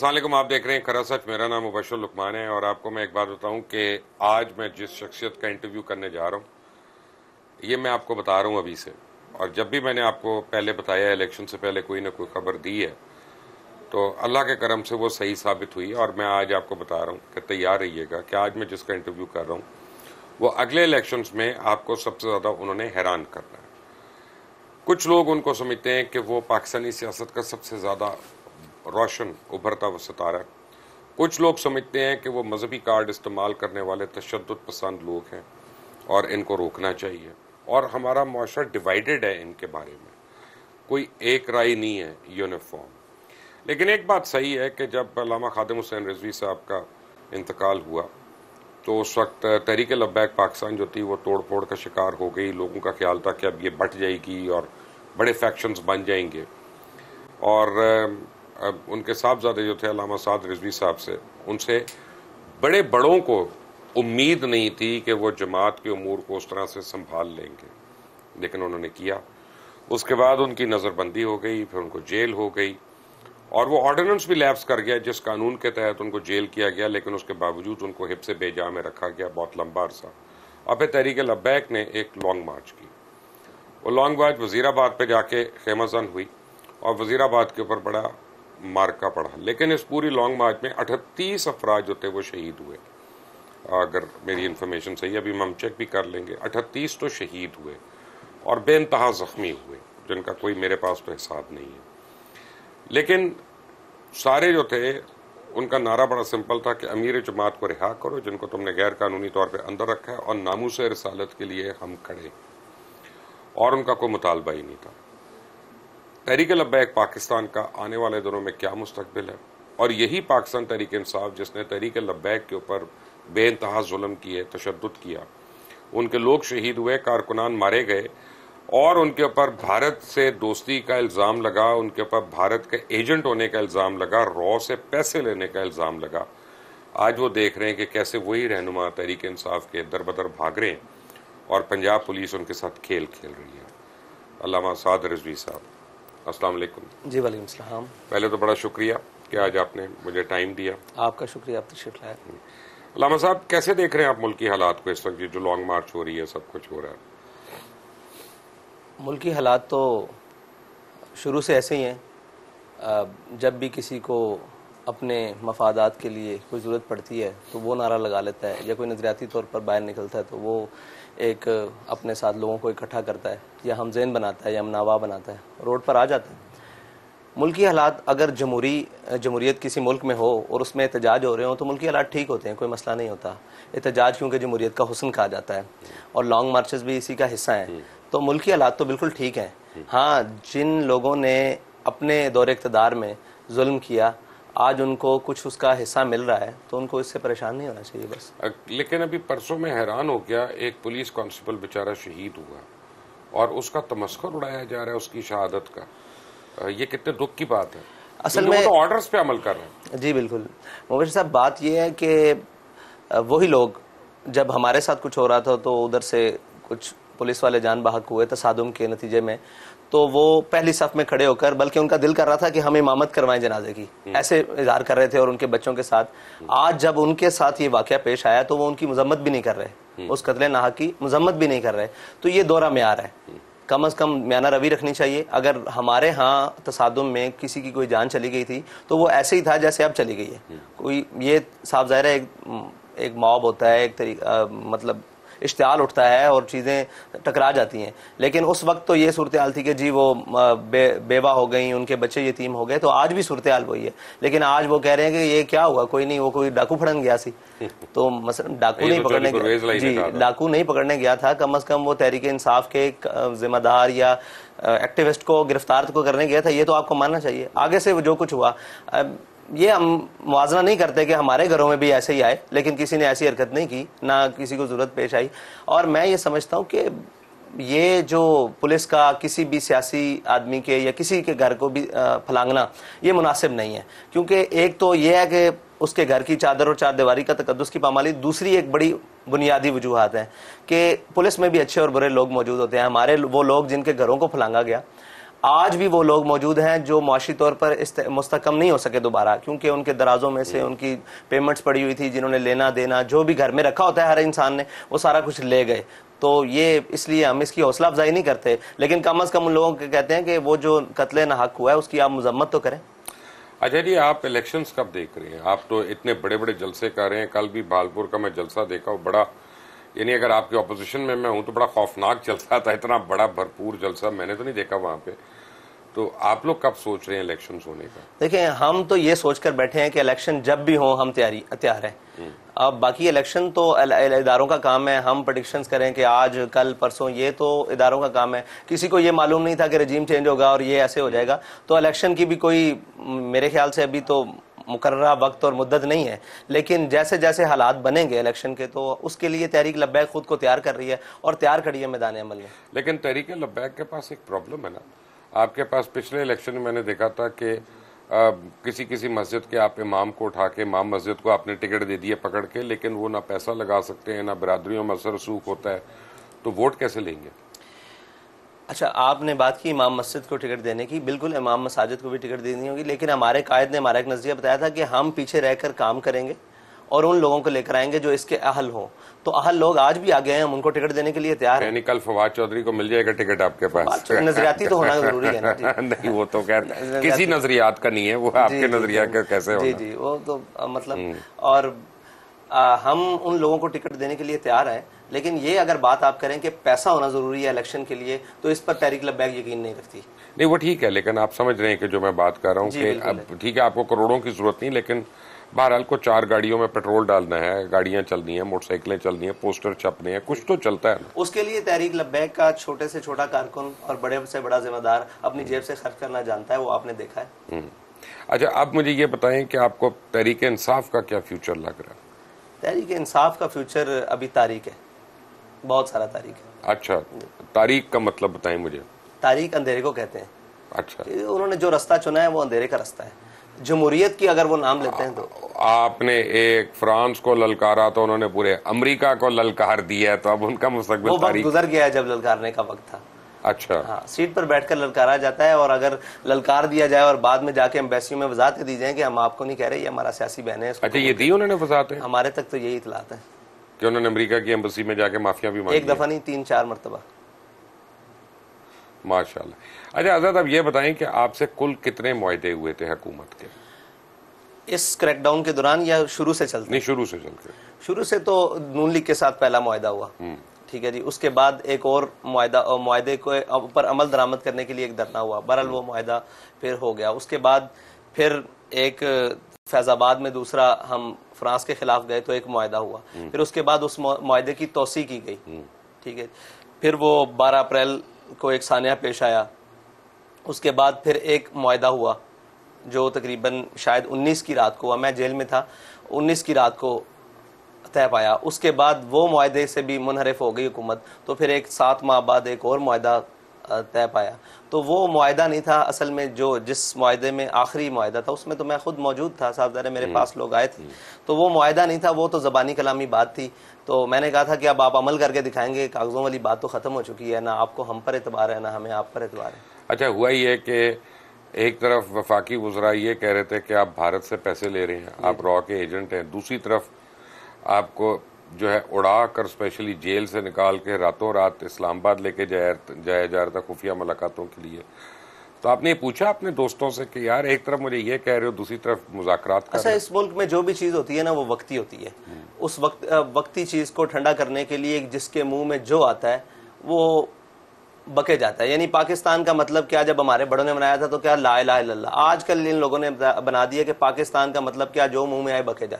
السلام علیکم، آپ دیکھ رہے ہیں کھرا سچ۔ میرا نام مبشر لقمان ہے اور آپ کو میں ایک بات بتاؤں کہ آج میں جس شخصیت کا انٹرویو کرنے جا رہا ہوں یہ میں آپ کو بتا رہا ہوں ابھی سے، اور جب بھی میں نے آپ کو پہلے بتایا الیکشن سے پہلے کوئی نہ کوئی خبر دی ہے تو اللہ کے کرم سے وہ صحیح ثابت ہوئی، اور میں آج آپ کو بتا رہا ہوں کہ تیار رہیے گا کہ آج میں جس کا انٹرویو کر رہا ہوں وہ اگلے الیکشنز میں آپ کو سب سے زیادہ انہوں نے حیران کرنا ہے۔ کچھ لوگ ان کو سمجھتے ہیں کہ وہ پاکستانی سیاست کا سب سے زیادہ روشن ابھرتا ہوا ستارہ ہے، کچھ لوگ سمجھتے ہیں کہ وہ مذہبی کارڈ استعمال کرنے والے تشدد پسند لوگ ہیں اور ان کو روکنا چاہیے، اور ہمارا معاشرہ ڈیوائیڈڈ ہے ان کے بارے میں، کوئی ایک رائے نہیں ہے یونیفارم۔ لیکن ایک بات صحیح ہے کہ جب علامہ خادم حسین رضوی صاحب کا انتقال ہوا تو اس وقت تحریک لبیک پاکستان جو تھی وہ توڑ پھوڑ کا شکار ہو گئی۔ لوگوں کا خیال تھا کہ اب یہ بٹ جائے گی اور بڑے فیکشنز بن جائیں گے، اور ان کے صاحبزادے جو تھے علامہ سعد رضوی صاحب سے، ان سے بڑے بڑوں کو امید نہیں تھی کہ وہ جماعت کے امور کو اس طرح سے سنبھال لیں گے، لیکن انہوں نے کیا۔ اس کے بعد ان کی نظر بندی ہو گئی، پھر ان کو جیل ہو گئی، اور وہ آرڈیننس بھی لیپس کر گیا جس قانون کے تحت ان کو جیل کیا گیا، لیکن اس کے باوجود ان کو حبس بے جا میں رکھا گیا بہت لمبا عرصہ۔ اور پھر تحریک لبیک نے ایک لانگ مارچ کی، وہ لانگ مارچ وزیر آباد پہ جا کے خیمہ زن ہوئی اور وزیر آباد کے اوپر بڑا مارکا پڑا، لیکن اس پوری لانگ مارچ میں 38 افراد جو تھے وہ شہید ہوئے، اگر میری انفارمیشن صحیح ہے، ابھی ہم چیک بھی کر لیں گے۔ 38 تو شہید ہوئے اور بے انتہا زخمی ہوئے جن کا کوئی میرے پاس تو حساب نہیں ہے۔ لیکن سارے جو تھے ان کا نعرہ بڑا سمپل تھا کہ امیر جماعت کو رہا کرو جن کو تم نے غیر قانونی طور پہ اندر رکھا ہے، اور ناموس رسالت کے لیے ہم کھڑے، اور ان کا کوئی مطالبہ ہی نہیں تھا۔ تحریک لبیک پاکستان کا آنے والے دنوں میں کیا مستقبل ہے، اور یہی پاکستان تحریک انصاف جس نے تحریک لبیک کے اوپر بے انتہا ظلم کیے، تشدد کیا، ان کے لوگ شہید ہوئے، کارکنان مارے گئے، اور ان کے اوپر بھارت سے دوستی کا الزام لگا، ان کے اوپر بھارت کے ایجنٹ ہونے کا الزام لگا، رو سے پیسے لینے کا الزام لگا۔ آج وہ دیکھ رہے ہیں کہ کیسے وہی رہنما تحریک انصاف کے در بدر بھاگ رہے ہیں اور پنجاب پولیس ان کے ساتھ کھیل کھیل رہی ہے۔ علامہ سعد رضوی صاحب، السلام علیکم۔ جی وعلیکم السلام۔ پہلے تو بڑا شکریہ کہ آج آپ نے مجھے ٹائم دیا۔ آپ کا شکریہ، آپ تشریف لائے۔ علامہ صاحب، کیسے دیکھ رہے ہیں آپ ملکی حالات کو اس وقت، جو لانگ مارچ ہو رہی ہے، سب کچھ ہو رہا ہے؟ ملکی حالات تو شروع سے ایسے ہی ہیں، جب بھی کسی کو اپنے مفادات کے لیے کوئی ضرورت پڑتی ہے تو وہ نعرہ لگا لیتا ہے، یا کوئی نظریاتی طور پر باہر نکلتا ہے تو وہ ایک اپنے ساتھ لوگوں کو اکٹھا کرتا ہے، یا ہم ذہن بناتا ہے، یا ہم ناوا بناتا ہے، روڈ پر آ جاتا ہے۔ ملکی حالات اگر جمہوریت کسی ملک میں ہو اور اس میں احتجاج ہو رہے ہوں تو ملکی حالات ٹھیک ہوتے ہیں، کوئی مسئلہ نہیں ہوتا۔ احتجاج کیونکہ جمہوریت کا حسن کہا جاتا ہے، اور لانگ مارچز بھی اسی کا حصہ ہیں، تو ملکی حالات تو بالکل ٹھیک ہیں۔ ہاں، جن لوگوں نے اپنے دور اقتدار میں ظلم کیا، آج ان کو کچھ اس کا حصہ مل رہا ہے تو ان کو اس سے پریشان نہیں ہونا چاہیے بس۔ لیکن ابھی پرسوں میں حیران ہو گیا، ایک پولیس کانسٹیبل بیچارہ شہید ہوا اور اس کا تمسخر اڑایا جا رہا ہے اس کی شہادت کا۔ یہ کتنے دکھ کی بات ہے، اصل میں وہ تو آرڈرز پہ عمل کر رہے ہیں۔ جی بالکل مبشر صاحب، بات یہ ہے کہ وہی لوگ جب ہمارے ساتھ کچھ ہو رہا تھا تو ادھر سے کچھ پولیس والے جان بحق ہوئے تصادم کے نتیجے میں، تو وہ پہلی صف میں کھڑے ہو کر، بلکہ ان کا دل کر رہا تھا کہ ہم امامت کروائیں جنازے کی، ایسے اظہار کر رہے تھے، اور ان کے بچوں کے ساتھ آج جب ان کے ساتھ یہ واقعہ پیش آیا تو وہ ان کی مذمت بھی نہیں کر رہے، اس قتل ناحق کی مذمت بھی نہیں کر رہے۔ تو یہ دورہ معیار ہے، کم از کم میانہ روی رکھنی چاہیے۔ اگر ہمارے ہاں تصادم میں کسی کی کوئی جان چلی گئی تھی تو وہ ایسے ہی تھا جیسے اب چلی گئی ہے۔ کوئی یہ صاف ظاہر ہے ایک موب ہوتا ہے، ایک طریقہ مطلب اشتعال اٹھتا ہے اور چیزیں ٹکرا جاتی ہیں، لیکن اس وقت تو یہ صورتحال تھی کہ جی وہ بیوہ ہو گئیں، ان کے بچے یتیم ہو گئے، تو آج بھی صورتحال وہی ہے۔ لیکن آج وہ کہہ رہے ہیں کہ یہ کیا ہوا، کوئی نہیں، وہ کوئی ڈاکو پھڑن گیا سی، تو مثلا ڈاکو نہیں پکڑنے گیا، جی ڈاکو نہیں پکڑنے گیا تھا، کم از کم وہ تحریک انصاف کے ذمہ دار یا ایکٹیوسٹ کو گرفتار کو کرنے گیا تھا، یہ تو آپ کو ماننا چاہیے۔ آگے سے جو کچھ ہوا، یہ ہم موازنہ نہیں کرتے کہ ہمارے گھروں میں بھی ایسے ہی آئے، لیکن کسی نے ایسی حرکت نہیں کی، نہ کسی کو ضرورت پیش آئی۔ اور میں یہ سمجھتا ہوں کہ یہ جو پولیس کا کسی بھی سیاسی آدمی کے یا کسی کے گھر کو بھی پھلانگنا یہ مناسب نہیں ہے، کیونکہ ایک تو یہ ہے کہ اس کے گھر کی چادر اور چار دیواری کا تقدس کی پامالی، دوسری ایک بڑی بنیادی وجوہات ہیں کہ پولیس میں بھی اچھے اور برے لوگ موجود ہوتے ہیں۔ ہمارے وہ لوگ جن کے گھروں کو پھلانگا گیا، آج بھی وہ لوگ موجود ہیں جو معاشی طور پر مستحکم نہیں ہو سکے دوبارہ، کیونکہ ان کے درازوں میں سے ان کی پیمنٹس پڑی ہوئی تھی، جنہوں نے لینا دینا جو بھی گھر میں رکھا ہوتا ہے ہر انسان نے، وہ سارا کچھ لے گئے. تو یہ اس لیے ہم اس کی حوصلہ افزائی نہیں کرتے، لیکن کم از کم ان لوگوں کے کہتے ہیں کہ وہ جو قتل ناحق ہوا ہے اس کی آپ مذمت تو کریں. اچھا جی، آپ الیکشنز کب دیکھ رہے ہیں؟ آپ تو اتنے بڑے بڑے جلسے کر رہے ہیں، کل بھی بھالپور کا میں جلسہ دیکھا ہوں، بڑا، یعنی اگر آپ کی اپوزیشن میں ہوں تو بڑا خوفناک جلسہ تھا، اتنا بڑا بھرپور جلسہ میں نے تو نہیں دیکھا وہاں پہ. تو آپ لوگ کب سوچ رہے ہیں الیکشنز ہونے کا؟ دیکھیں، ہم تو یہ سوچ کر بیٹھے ہیں کہ الیکشن جب بھی ہوں ہم تیار ہیں. اب باقی الیکشن تو اداروں کا کام ہے، ہم پریڈکشنز کریں کہ آج کل پرسوں، یہ تو اداروں کا کام ہے. کسی کو یہ معلوم نہیں تھا کہ رجیم چینج ہوگا اور یہ ایسے ہو جائے گا. تو الیکشن کی بھی کوئی میرے خیال سے ابھی تو مقررہ وقت اور مدت نہیں ہے، لیکن جیسے جیسے حالات بنیں گے الیکشن کے تو اس کے لیے تحریک لبیک خود کو تیار کر رہی ہے اور تیار کھڑی ہے میدان عمل میں. لیکن تحریک لبیک کے پاس ایک پرابلم ہے نا. آپ کے پاس پچھلے الیکشن میں میں نے دیکھا تھا کہ کسی مسجد کے آپ امام کو اٹھا کے، امام مسجد کو آپ نے ٹکٹ دے دیے پکڑ کے، لیکن وہ نہ پیسہ لگا سکتے ہیں، نہ برادریوں میں اثر رسوخ ہوتا ہے، تو ووٹ کیسے لیں گے؟ اچھا، آپ نے بات کی امام مسجد کو ٹکٹ دینے کی، بالکل امام مساجد کو بھی ٹکٹ دینی ہوگی، لیکن ہمارے قائد نے ہمارا ایک نظریہ بتایا تھا کہ ہم پیچھے رہ کر کام کریں گے اور ان لوگوں کو لے کر آئیں گے جو اس کے اہل ہوں. تو اہل لوگ آج بھی آگے ہیں، ہم ان کو ٹکٹ دینے کے لیے تیار ہیں. یعنی کل فواد چودھری کو مل جائے گا ٹکٹ آپ کے پاس؟ نظریاتی تو ہونا ضروری ہے نا جی. نہیں، وہ تو خیر کسی نظریات کا نہیں ہے، وہ آپ کے نظریات کا کیسے ہونا؟ جی وہ تو مطلب، اور ہم ان لوگوں کو ٹکٹ دینے کے لیے تیار ہیں. لیکن یہ اگر بات آپ کریں کہ پیسہ ہونا ضروری ہے الیکشن کے لیے، تو اس پر تحریک لبیک یقین نہیں رکھتی. نہیں، وہ ٹھیک ہے، لیکن آپ سمجھ رہے ہیں کہ جو میں بات کر رہا ہوں کہ اب ٹھیک ہے آپ کو کروڑوں کی ضرورت نہیں، لیکن بہرحال کو 4 گاڑیوں میں پیٹرول ڈالنا ہے، گاڑیاں چلنی ہیں، موٹر سائیکلیں چلنی ہیں، پوسٹر چھپنے ہیں، کچھ تو چلتا ہے نا. اس کے لیے تحریک لبیک کا چھوٹے سے چھوٹا کارکن اور بڑے سے بڑا ذمہ دار اپنی جیب سے خرچ کرنا جانتا ہے، وہ آپ نے دیکھا ہے. اچھا، اب مجھے یہ بتائیں کہ آپ کو تحریک انصاف کا کیا فیوچر لگ رہا ہے؟ تحریک انصاف کا فیوچر ابھی تاریک ہے، بہت سارا تاریک ہے. اچھا، تاریک کا مطلب بتائیں مجھے. تاریک اندھیرے کو کہتے ہیں. اچھا، انہوں نے جو رستہ چنا ہے وہ اندھیرے کا رستہ ہے. جمہوریت کی اگر وہ نام لیتے ہیں تو آپ نے ایک فرانس کو للکارا تو انہوں نے پورے امریکہ کو للکار دیا ہے، تو اب ان کا مستقبل وہ وقت گزر گیا ہے جب للکارنے کا وقت تھا. اچھا، ہاں، سیٹ پر بیٹھ کر للکارا جاتا ہے، اور اگر للکار دیا جائے اور بعد میں جا کے ایمبیسیوں میں وضاحتیں دی جائیں کہ ہم آپ کو نہیں کہہ رہے، یہ ہمارا سیاسی بہن ہے. اچھا، یہ دی انہوں نے وضاحتیں؟ ہمارے تک تو یہی اطلاعات ہیں کہ انہوں نے امریکہ کی ایمبیسی میں جا کے معافیا بھی مانگی. ایک دفعہ نہیں، 3-4 مرتبہ. ماشاءاللہ. اچھا حضرت، اب یہ بتائیں کہ آپ سے کل کتنے معاہدے ہوئے تھے حکومت کے اس کریک ڈاؤن کے دوران، یا شروع سے چلتے؟ نہیں، شروع سے چل کے. شروع سے تو نون لیگ کے ساتھ پہلا معاہدہ ہوا، ٹھیک ہے جی. اس کے بعد ایک اور معاہدے کو اوپر عمل درآمد کرنے کے لیے ایک دھرنا ہوا، بہرحال وہ معاہدہ پھر ہو گیا. اس کے بعد پھر ایک فیض آباد میں دوسرا ہم فرانس کے خلاف گئے تو ایک معاہدہ ہوا. پھر اس کے بعد اس معاہدے کی توسیع کی گئی، ٹھیک ہے. پھر وہ 12 اپریل کو ایک سانحہ پیش آیا. اس کے بعد پھر ایک معاہدہ ہوا جو تقریباً شاید 19 کی رات کو ہوا، میں جیل میں تھا، 19 کی رات کو طے پایا. اس کے بعد وہ معاہدے سے بھی منحرف ہو گئی حکومت، تو پھر ایک 7 ماہ بعد ایک اور معاہدہ طے پایا. تو وہ معاہدہ نہیں تھا اصل میں، جس معاہدے میں آخری معاہدہ تھا اس میں تو میں خود موجود تھا، صاحبزادے میرے پاس لوگ آئے تھے. تو وہ معاہدہ نہیں تھا، وہ تو زبانی کلامی بات تھی. تو میں نے کہا تھا کہ اب آپ عمل کر کے دکھائیں گے، کاغذوں والی بات تو ختم ہو چکی ہے، نہ آپ کو ہم پر اعتبار ہے نہ ہمیں آپ پر اعتبار ہے. اچھا، ہوا یہ کہ ایک طرف وفاقی وزراء یہ کہہ رہے تھے کہ آپ بھارت سے پیسے لے رہے ہیں، آپ را کے ایجنٹ ہیں، دوسری طرف آپ کو جو ہے اڑا کر اسپیشلی جیل سے نکال کے راتوں رات اسلام آباد لے کے جایا جا رہا تھا خفیہ ملاقاتوں کے لیے. تو آپ نے یہ پوچھا اپنے دوستوں سے کہ یار ایک طرف مجھے یہ کہہ رہے ہو، دوسری طرف مذاکرات کر رہے ہو؟ اس ملک میں جو بھی چیز ہوتی ہے نا وہ وقتی ہوتی ہے. اس وقتی چیز کو ٹھنڈا کرنے کے لیے جس کے منہ میں جو آتا ہے وہ بکے جاتا ہے. یعنی پاکستان کا مطلب کیا جب ہمارے بڑوں نے بنایا تھا تو کیا لا الہ الا اللہ. آج کل ان لوگوں نے بنا دیا کہ پاکستان کا مطلب کیا جو منہ میں آئے بکے جا.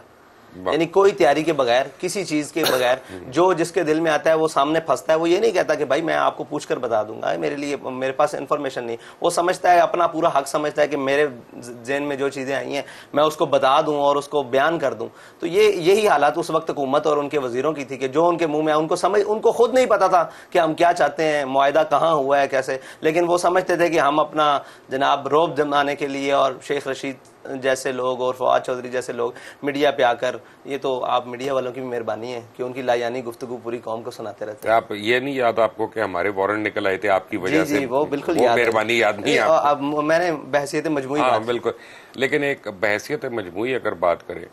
یعنی کوئی تیاری کے بغیر، کسی چیز کے بغیر، جو جس کے دل میں آتا ہے وہ سامنے پھنستا ہے. وہ یہ نہیں کہتا کہ بھائی میں آپ کو پوچھ کر بتا دوں گا، میرے پاس انفارمیشن نہیں. وہ سمجھتا ہے، اپنا پورا حق سمجھتا ہے کہ میرے ذہن میں جو چیزیں آئی ہیں میں اس کو بتا دوں اور اس کو بیان کر دوں. تو یہی حالات اس وقت حکومت اور ان کے وزیروں کی تھی کہ جو ان کے منہ میں ان کو خود نہیں پتا تھا کہ ہم کیا چاہتے ہیں، معاہدہ کہاں ہوا ہے، کیسے. لیکن وہ سمجھتے تھے کہ ہم اپنا جناب روب جمانے کے لیے اور شیخ رشید جیسے لوگ اور فواد چودھری جیسے لوگ میڈیا پہ آ کر، یہ تو آپ میڈیا والوں کی بھی مہربانی ہے کہ ان کی لایانی گفتگو پوری قوم کو سناتے رہتے ہیں۔ آپ یہ نہیں یاد آپ کو کہ ہمارے وارنٹ نکل آئے تھے آپ کی وجہ سے؟ جی وہ بالکل وہ یاد ہے، مہربانی یاد نہیں آپ کو؟ اب میں نے بحثیت مجموعی ہاں بات، بالکل، لیکن ایک بحثیت مجموعی اگر بات کریں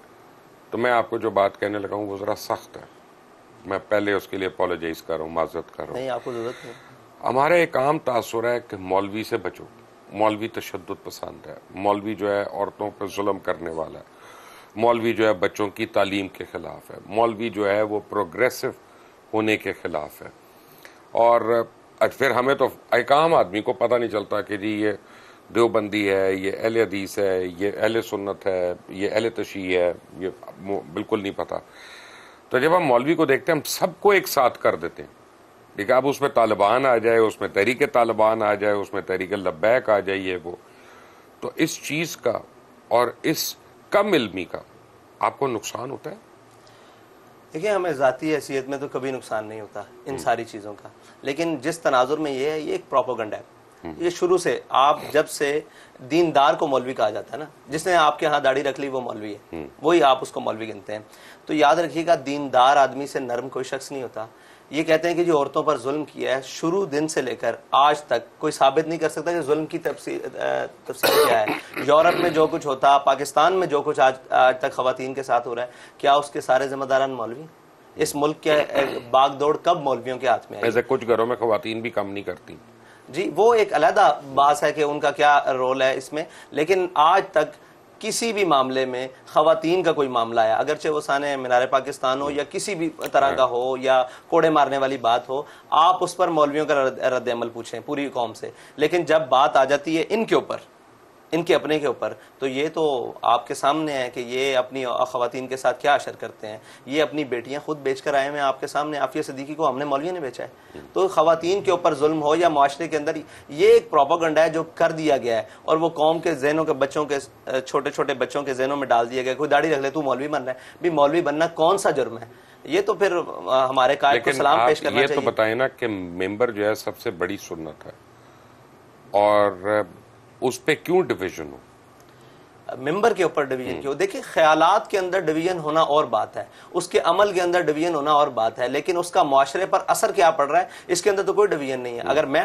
تو میں آپ کو جو بات کہنے لگا ہوں وہ ذرا سخت ہے، میں پہلے اس کے لیے اپولوجائز کر رہا ہوں، معذرت کر رہا ہوں۔ نہیں آپ کو ضرورت نہیں۔ ہمارا ایک عام تاثر ہے کہ مولوی سے بچو، مولوی تشدد پسند ہے، مولوی جو ہے عورتوں پر ظلم کرنے والا ہے، مولوی جو ہے بچوں کی تعلیم کے خلاف ہے، مولوی جو ہے وہ پروگریسو ہونے کے خلاف ہے۔ اور پھر ہمیں تو ایک عام آدمی کو پتہ نہیں چلتا کہ جی یہ دیوبندی ہے، یہ اہل حدیث ہے، یہ اہل سنت ہے، یہ اہل تشیع ہے، یہ بالکل نہیں پتہ۔ تو جب ہم مولوی کو دیکھتے ہیں ہم سب کو ایک ساتھ کر دیتے ہیں، ٹھیک ہے، اب اس میں طالبان آ جائے، اس میں تحریک طالبان آ جائے، اس میں تحریک لبیک آ جائیے، وہ تو اس چیز کا اور اس کم علمی کا آپ کو نقصان ہوتا ہے؟ دیکھیں ہمیں ذاتی حیثیت میں تو کبھی نقصان نہیں ہوتا ان ساری چیزوں کا، لیکن جس تناظر میں یہ ہے، یہ ایک پروپیگنڈا ہے۔ یہ شروع سے آپ جب سے دیندار کو مولوی کہا جاتا ہے نا، جس نے آپ کے ہاں داڑھی رکھ لی وہ مولوی ہے، وہی آپ اس کو مولوی گنتے ہیں۔ تو یاد رکھیے گا دیندار آدمی سے نرم کوئی شخص نہیں ہوتا۔ یہ کہتے ہیں کہ جو عورتوں پر ظلم کیا ہے شروع دن سے لے کر آج تک کوئی ثابت نہیں کر سکتا کہ ظلم کی تفصیل کیا ہے۔ یورپ میں جو کچھ ہوتا، پاکستان میں جو کچھ آج تک خواتین کے ساتھ ہو رہا ہے، کیا اس کے سارے ذمہ داران مولوی؟ اس ملک کے باغ دوڑ کب مولویوں کے ہاتھ میں آئی؟ ایسے کچھ گھروں میں خواتین بھی کم نہیں کرتی۔ جی وہ ایک علیحدہ بات ہے کہ ان کا کیا رول ہے اس میں، لیکن آج تک کسی بھی معاملے میں خواتین کا کوئی معاملہ ہے، اگرچہ وہ سانے مینار پاکستان ہو یا کسی بھی طرح کا ہو یا کوڑے مارنے والی بات ہو، آپ اس پر مولویوں کا رد عمل پوچھیں پوری قوم سے، لیکن جب بات آ جاتی ہے ان کے اوپر، ان کے اپنے کے اوپر، تو یہ تو آپ کے سامنے ہے کہ یہ اپنی خواتین کے ساتھ کیا اشر کرتے ہیں۔ یہ اپنی بیٹیاں خود بیچ کر آئے ہیں آپ کے سامنے، عافیہ صدیقی کو ہم نے مولوی نے بیچا ہے۔ تو خواتین کے اوپر ظلم ہو یا معاشرے کے اندر، یہ ایک پروپیگنڈا ہے جو کر دیا گیا ہے اور وہ قوم کے ذہنوں کے بچوں کے، چھوٹے چھوٹے بچوں کے ذہنوں میں ڈال دیا گیا۔ کوئی داڑھی رکھ لے تو مولوی بن رہا ہے، بھی مولوی بننا کون سا جرم ہے؟ یہ تو پھر ہمارے قائد کو سلام پیش کرنا چاہیے۔ یہ تو بتائیں نا کہ ممبر جو ہے سب سے بڑی سنت ہے، اور اس پہ کیوں ڈویژن ہو؟ ممبر کے اوپر ڈویژن کیوں؟ دیکھیں خیالات کے اندر ڈویژن ہونا اور بات ہے، اس کے عمل کے اندر ڈویژن ہونا اور بات ہے، لیکن اس کا معاشرے پر اثر کیا پڑ رہا ہے اس کے اندر تو کوئی ڈویژن نہیں ہے۔ اگر میں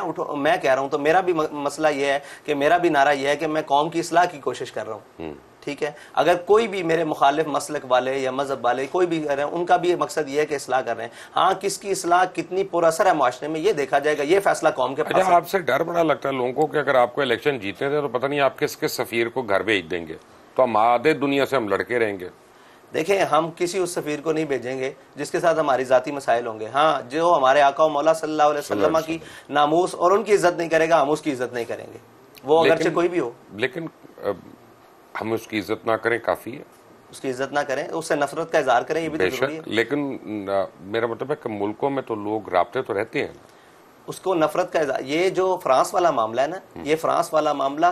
کہہ رہا ہوں تو میرا بھی مسئلہ یہ ہے کہ میرا بھی نعرہ یہ ہے کہ میں قوم کی اصلاح کی کوشش کر رہا ہوں، ٹھیک ہے۔ اگر کوئی بھی میرے مخالف مسلک والے یا مذہب والے کوئی بھی کر رہے ہیں، ان کا بھی مقصد یہ ہے کہ اصلاح کر رہے ہیں۔ ہاں کس کی اصلاح کتنی پر اثر ہے معاشرے میں یہ دیکھا جائے گا، یہ فیصلہ قوم کے پاس ہے۔ آپ سے ڈر بڑا لگتا ہے لوگوں کو کہ اگر آپ کو الیکشن جیتنے تھے تو پتہ نہیں آپ کس سفیر کو گھر بھیج دیں گے، تو ہم آدھے دنیا سے ہم لڑکے رہیں گے۔ دیکھیں ہم کسی اس سفیر کو نہیں بھیجیں گے جس کے ساتھ ہماری ذاتی مسائل ہوں گے۔ ہاں جو ہمارے آقا و مولا صلی اللہ علیہ وسلم کی ناموس اور ان کی عزت نہیں کرے گا، ہم اس کی عزت نہیں کریں گے، وہ اگرچہ کوئی بھی ہو۔ لیکن ہم اس کی عزت نہ کریں کافی ہے؟ اس کی عزت نہ کریں، اس سے نفرت کا اظہار کریں، یہ بھی تو ضروری ہے۔ لیکن میرا مطلب ہے کہ ملکوں میں تو لوگ رابطے تو رہتے ہیں، اس کو نفرت کا اظہار۔ یہ جو فرانس والا معاملہ ہے نا، یہ فرانس والا معاملہ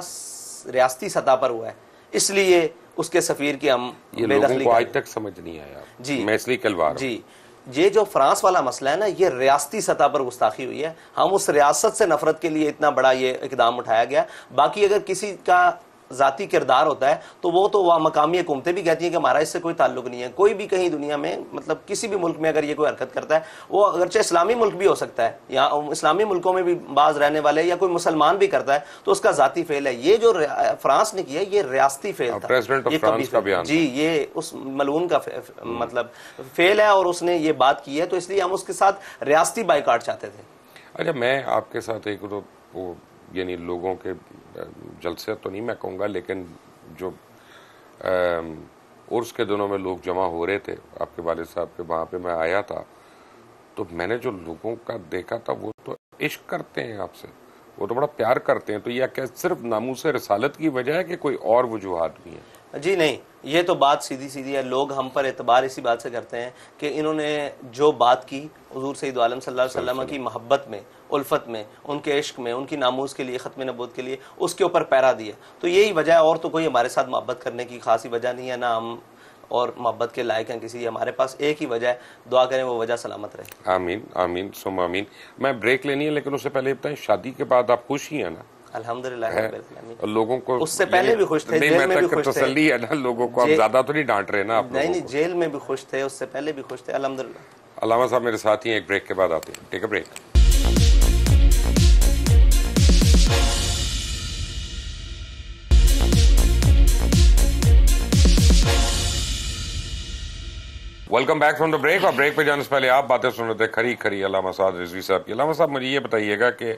ریاستی سطح پر ہوا ہے، اس لیے اس کے سفیر کی ہم یہ لوگوں کو آج تک سمجھ نہیں آیا۔ جی میں اس لیے کلوا رہا ہوں۔ جی یہ جو فرانس والا مسئلہ ہے نا، یہ ریاستی سطح پر گستاخی ہوئی ہے، ہم اس ریاست سے نفرت کے لیے اتنا بڑا یہ اقدام اٹھایا گیا۔ باقی اگر کسی کا ذاتی کردار ہوتا ہے تو وہ تو وہ مقامی حکومتیں بھی کہتی ہیں کہ ہمارا اس سے کوئی تعلق نہیں ہے۔ کوئی بھی کہیں دنیا میں مطلب کسی بھی ملک میں اگر یہ کوئی حرکت کرتا ہے، وہ اگرچہ اسلامی ملک بھی ہو سکتا ہے یا اسلامی ملکوں میں بھی بعض رہنے والے یا کوئی مسلمان بھی کرتا ہے تو اس کا ذاتی فعل ہے۔ یہ جو فرانس نے کیا یہ ریاستی فعل تھا، پریزیڈنٹ آف فرانس کا بیان، جی یہ اس ملعون کا مطلب فعل ہے اور اس نے یہ بات کی ہے، تو اس لیے ہم اس کے ساتھ ریاستی بائیکاٹ چاہتے تھے۔ اچھا میں آپ کے ساتھ ایک وہ یعنی لوگوں کے جلسے تو نہیں میں کہوں گا، لیکن جو عرس کے دنوں میں لوگ جمع ہو رہے تھے آپ کے والد صاحب کے وہاں پہ میں آیا تھا، تو میں نے جو لوگوں کا دیکھا تھا وہ تو عشق کرتے ہیں آپ سے، وہ تو بڑا پیار کرتے ہیں۔ تو یہ کہ صرف ناموس رسالت کی وجہ ہے کہ کوئی اور وجوہات بھی ہیں؟ جی نہیں، یہ تو بات سیدھی سیدھی ہے۔ لوگ ہم پر اعتبار اسی بات سے کرتے ہیں کہ انہوں نے جو بات کی حضور سید عالم صلی اللہ علیہ وسلم کی محبت میں، الفت میں، ان کے عشق میں، ان کی ناموس کے لیے، ختم نبوت کے لیے، اس کے اوپر پیرا دیا، تو یہی وجہ ہے، اور تو کوئی ہمارے ساتھ محبت کرنے کی خاصی وجہ نہیں ہے، نہ ہم اور محبت کے لائق ہیں کسی۔ ہمارے پاس ایک ہی وجہ ہے، دعا کریں وہ وجہ سلامت رہے۔ آمین آمین ثم آمین۔ میں بریک لینی ہے لیکن اس سے پہلے بتائیں شادی کے بعد آپ خوش ہی ہیں نا؟ الحمدللہ ہے، رب العالمین۔ اور لوگوں کو اس سے پہلے بھی خوش تھے، نہیں، جیل میں میں بھی تک خوش تھے۔ تسلی ہے نا لوگوں کو، اب زیادہ تو نہیں ڈانٹ رہے نا آپ نہیں لوگوں نہیں، کو۔ جیل میں بھی خوش تھے، اس سے پہلے بھی خوش تھے، الحمدللہ۔ علامہ صاحب میرے ساتھ ہی ہیں، ایک بریک کے بعد آتے ہیں، take a break. Welcome back from the break. اور بریک پہ جانے سے پہلے آپ باتیں سن رہے تھے کھری کھری علامہ سعد رضوی صاحب کی۔ علامہ صاحب مجھے یہ بتائیے گا کہ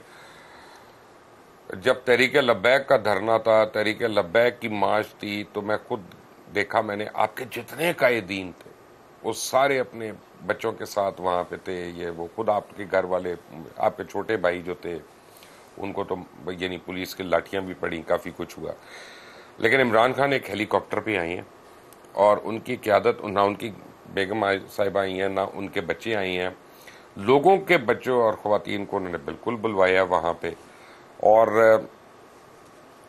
جب تحریک لبیک کا دھرنا تھا، تحریک لبیک کی مارچ تھی، تو میں خود دیکھا، میں نے آپ کے جتنے قائدین تھے وہ سارے اپنے بچوں کے ساتھ وہاں پہ تھے، یہ وہ خود آپ کے گھر والے، آپ کے چھوٹے بھائی جو تھے ان کو تو یعنی پولیس کی لاٹھیاں بھی پڑیں، کافی کچھ ہوا۔ لیکن عمران خان ایک ہیلی کاپٹر پہ آئی ہیں اور ان کی قیادت، نہ ان کی بیگم صاحبہ آئی ہیں، نہ ان کے بچے آئی ہیں، لوگوں کے بچوں اور خواتین کو انہوں نے بالکل بلوایا وہاں پہ، اور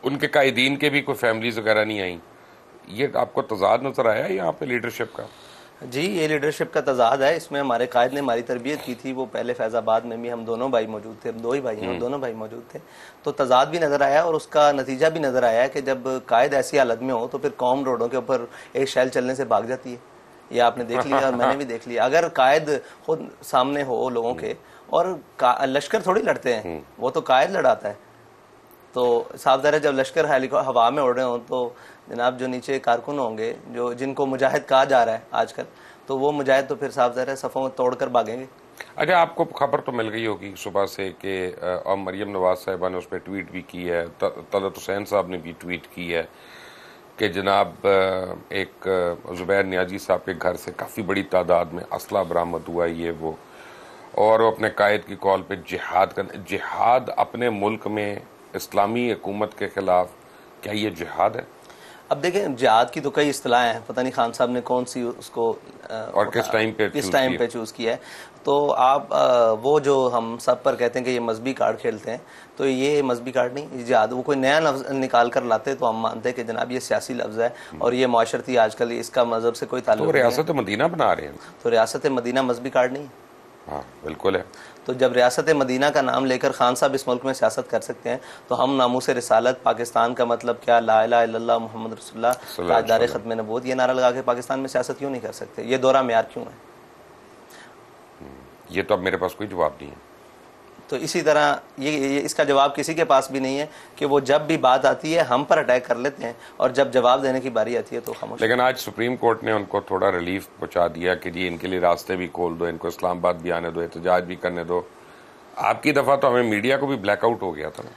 ان کے قائدین کے بھی کوئی فیملیز وغیرہ نہیں آئیں۔ یہ آپ کو تضاد نظر آیا یہاں پہ لیڈرشپ کا؟ جی، یہ لیڈرشپ کا تضاد ہے، اس میں ہمارے قائد نے ہماری تربیت کی تھی، وہ پہلے فیض آباد میں بھی ہم دونوں بھائی موجود تھے، ہم 2 ہی بھائی ہیں اور دونوں بھائی موجود تھے، تو تضاد بھی نظر آیا اور اس کا نتیجہ بھی نظر آیا کہ جب قائد ایسی حالت میں ہو تو پھر قوم روڈوں کے اوپر ایک شیل چلنے سے بھاگ جاتی ہے۔ یہ آپ نے دیکھ لیا اور میں نے بھی دیکھ لیا۔ اگر قائد خود سامنے ہو لوگوں کے، اور لشکر تھوڑی لڑتے ہیں، وہ تو قائد لڑاتا ہے، تو صاف ظاہر ہے جب لشکر ہوا میں اڑ رہے ہوں تو جناب جو نیچے کارکن ہوں گے، جو جن کو مجاہد کہا جا رہا ہے آج کل، تو وہ مجاہد تو پھر صاف ظاہر ہے صفوں میں توڑ کر بھاگیں گے۔ اچھا، آپ کو خبر تو مل گئی ہوگی صبح سے کہ اور مریم نواز صاحبہ نے اس پہ ٹویٹ بھی کی ہے، طلعت حسین صاحب نے بھی ٹویٹ کی ہے کہ جناب ایک زبیر نیازی صاحب کے گھر سے کافی بڑی تعداد میں اسلحہ برآمد ہوا، یہ وہ، اور وہ اپنے قائد کی کال پہ جہاد اپنے ملک میں اسلامی حکومت کے خلاف، کیا یہ جہاد ہے؟ اب دیکھیں، جہاد کی تو کئی اصطلاحیں ہیں، پتہ نہیں خان صاحب نے کون سی اس کو اور کس ٹائم پہ چوز کیا ہے۔ تو آپ وہ جو ہم سب پر کہتے ہیں کہ یہ مذہبی کارڈ کھیلتے ہیں، تو یہ مذہبی کارڈ نہیں، یہ جہاد، وہ کوئی نیا لفظ نکال کر لاتے تو ہم مانتے کہ جناب یہ سیاسی لفظ ہے اور یہ معاشرتی، آج کل اس کا مذہب سے کوئی تعلق تو نہیں ہے۔ ریاست مدینہ بنا رہے ہیں، تو ریاست مدینہ مذہبی کارڈ نہیں ہے؟ ہاں بالکل ہے۔ تو جب ریاست مدینہ کا نام لے کر خان صاحب اس ملک میں سیاست کر سکتے ہیں تو ہم ناموس رسالت، پاکستان کا مطلب کیا، لا الہ الا اللہ محمد رسول اللہ، تاجدار ختم نبوت، یہ نعرہ لگا کے پاکستان میں سیاست کیوں نہیں کر سکتے؟ یہ دورہ معیار کیوں ہے؟ یہ تو اب میرے پاس کوئی جواب نہیں ہے۔ تو اسی طرح یہ اس کا جواب کسی کے پاس بھی نہیں ہے کہ وہ جب بھی بات آتی ہے ہم پر اٹیک کر لیتے ہیں اور جب جواب دینے کی باری آتی ہے تو خاموش۔ لیکن آج سپریم کورٹ نے ان کو تھوڑا ریلیف پہنچا دیا کہ جی ان کے لیے راستے بھی کھول دو، ان کو اسلام آباد بھی آنے دو، احتجاج بھی کرنے دو۔ آپ کی دفعہ تو ہمیں میڈیا کو بھی بلیک آؤٹ ہو گیا تھا نا۔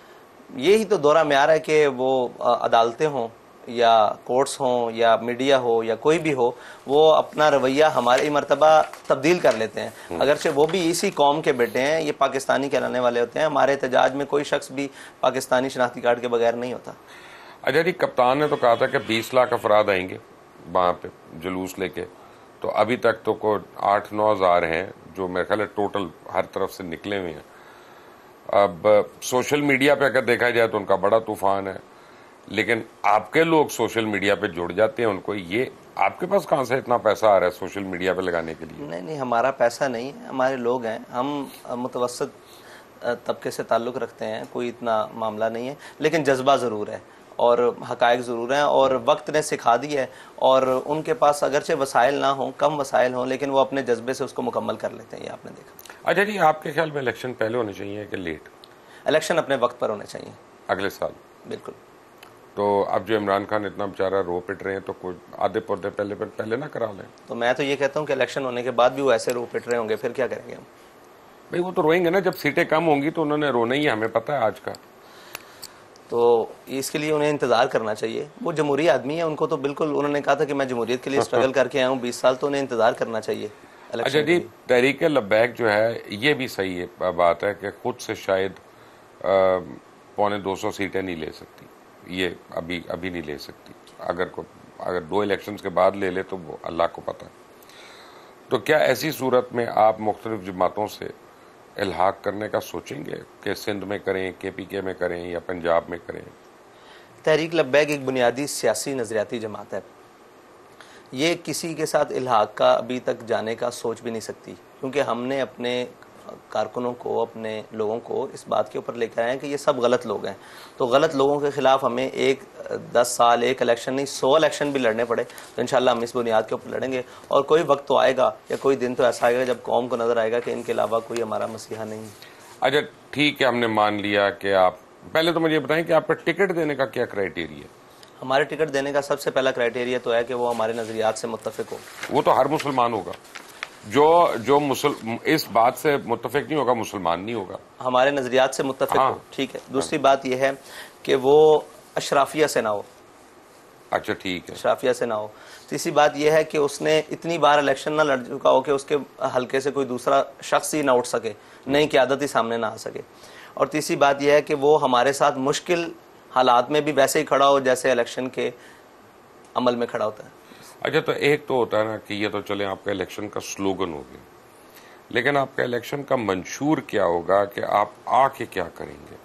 یہی تو دورہ معیار ہے کہ وہ عدالتیں ہوں یا کورٹس ہوں یا میڈیا ہو یا کوئی بھی ہو، وہ اپنا رویہ ہماری مرتبہ تبدیل کر لیتے ہیں، اگرچہ وہ بھی اسی قوم کے بیٹے ہیں، یہ پاکستانی کہلانے والے ہوتے ہیں۔ ہمارے احتجاج میں کوئی شخص بھی پاکستانی شناختی کارڈ کے بغیر نہیں ہوتا۔ اچھا جی، کپتان نے تو کہا تھا کہ 20 لاکھ افراد آئیں گے وہاں پہ جلوس لے کے، تو ابھی تک تو کوئی 8-9 ہزار ہیں جو میرے خیال ہے ٹوٹل ہر طرف سے نکلے ہوئے ہیں۔ اب سوشل میڈیا پہ اگر دیکھا جائے تو ان کا بڑا طوفان ہے، لیکن آپ کے لوگ سوشل میڈیا پہ جڑ جاتے ہیں ان کو، یہ آپ کے پاس کہاں سے اتنا پیسہ آ رہا ہے سوشل میڈیا پہ لگانے کے لیے؟ نہیں، ہمارا پیسہ نہیں ہے، ہمارے لوگ ہیں، ہم متوسط طبقے سے تعلق رکھتے ہیں، کوئی اتنا معاملہ نہیں ہے، لیکن جذبہ ضرور ہے اور حقائق ضرور ہیں، اور وقت نے سکھا دی ہے، اور ان کے پاس اگرچہ وسائل نہ ہوں، کم وسائل ہوں، لیکن وہ اپنے جذبے سے اس کو مکمل کر لیتے ہیں، یہ آپ نے دیکھا۔ اچھا جی، آپ کے خیال میں الیکشن پہلے ہونے چاہیے کہ لیٹ؟ الیکشن اپنے وقت پر ہونے چاہیے، اگلے سال؟ بالکل۔ تو اب جو عمران خان اتنا بیچارہ رو پٹ رہے ہیں تو کوئی آدھے پردے پہلے نہ کرا لیں؟ تو میں تو یہ کہتا ہوں کہ الیکشن ہونے کے بعد بھی وہ ایسے رو پٹ رہے ہوں گے، پھر کیا کریں گے ہم؟ بھئی وہ تو روئیں گے نا، جب سیٹیں کم ہوں گی تو انہوں نے رونا ہی ہے، ہمیں پتہ ہے آج کا۔ تو اس کے لیے انہیں انتظار کرنا چاہیے، وہ جمہوری آدمی ہیں، ان کو تو بالکل، انہوں نے کہا تھا کہ میں جمہوریت کے لیے اسٹرگل کر کے آیا ہوں 20 سال، تو انہیں انتظار کرنا چاہیے اچھا الیکشن کے جی، لیے۔ تحریک لبیک جو ہے یہ بھی صحیح بات ہے کہ خود سے شاید 250 سیٹیں نہیں لے سکتی، یہ ابھی نہیں لے سکتی، اگر 2 الیکشنز کے بعد لے لے تو وہ اللہ کو پتہ۔ تو کیا ایسی صورت میں آپ مختلف جماعتوں سے الحاق کرنے کا سوچیں گے کہ سندھ میں کریں، KPK میں کریں یا پنجاب میں کریں؟ تحریک لبیک ایک بنیادی سیاسی نظریاتی جماعت ہے، یہ کسی کے ساتھ الحاق کا ابھی تک جانے کا سوچ بھی نہیں سکتی، کیونکہ ہم نے اپنے کارکنوں کو, اپنے لوگوں کو اس بات کے اوپر لے کر آئے ہیں کہ یہ سب غلط لوگ ہیں. تو غلط لوگوں کے خلاف ہمیں 10 سال ایک الیکشن نہیں 100 الیکشن بھی لڑنے پڑے تو انشاءاللہ ہم اس بنیاد کے اوپر لڑیں گے. اور کوئی وقت تو آئے گا یا کوئی دن تو ایسا آئے گا جب قوم کو نظر آئے گا کہ ان کے علاوہ کوئی ہمارا مسیحا نہیں ہے. اچھا ٹھیک ہے, ہم نے مان لیا کہ آپ, پہلے تو مجھے بتائیں کہ آپ کا ٹکٹ دینے کا کیا کرائیٹیریا ہے؟ ہمارے ٹکٹ دینے کا سب سے پہلا کرائیٹیریا تو ہے کہ وہ ہمارے نظریات سے متفق ہو. وہ تو ہر مسلمان ہوگا, جو اس بات سے متفق نہیں ہوگا مسلمان نہیں ہوگا. ہمارے نظریات سے متفق ہو, ٹھیک ہے. دوسری بات یہ ہے کہ وہ اشرافیہ سے نہ ہو. اچھا ٹھیک ہے, اشرافیہ سے نہ ہو. تیسری بات یہ ہے کہ اس نے اتنی بار الیکشن نہ لڑ چکا ہو کہ اس کے حلقے سے کوئی دوسرا شخص ہی نہ اٹھ سکے, نئی قیادت ہی سامنے نہ آ سکے. اور تیسری بات یہ ہے کہ وہ ہمارے ساتھ مشکل حالات میں بھی ویسے ہی کھڑا ہو جیسے الیکشن کے عمل میں کھڑا ہوتا ہے. اچھا تو ایک تو ہوتا ہے نا کہ یہ تو چلیں آپ کا الیکشن کا سلوگن ہو گیا, لیکن آپ کا الیکشن کا منشور کیا ہوگا کہ آپ آ کے کیا کریں گے؟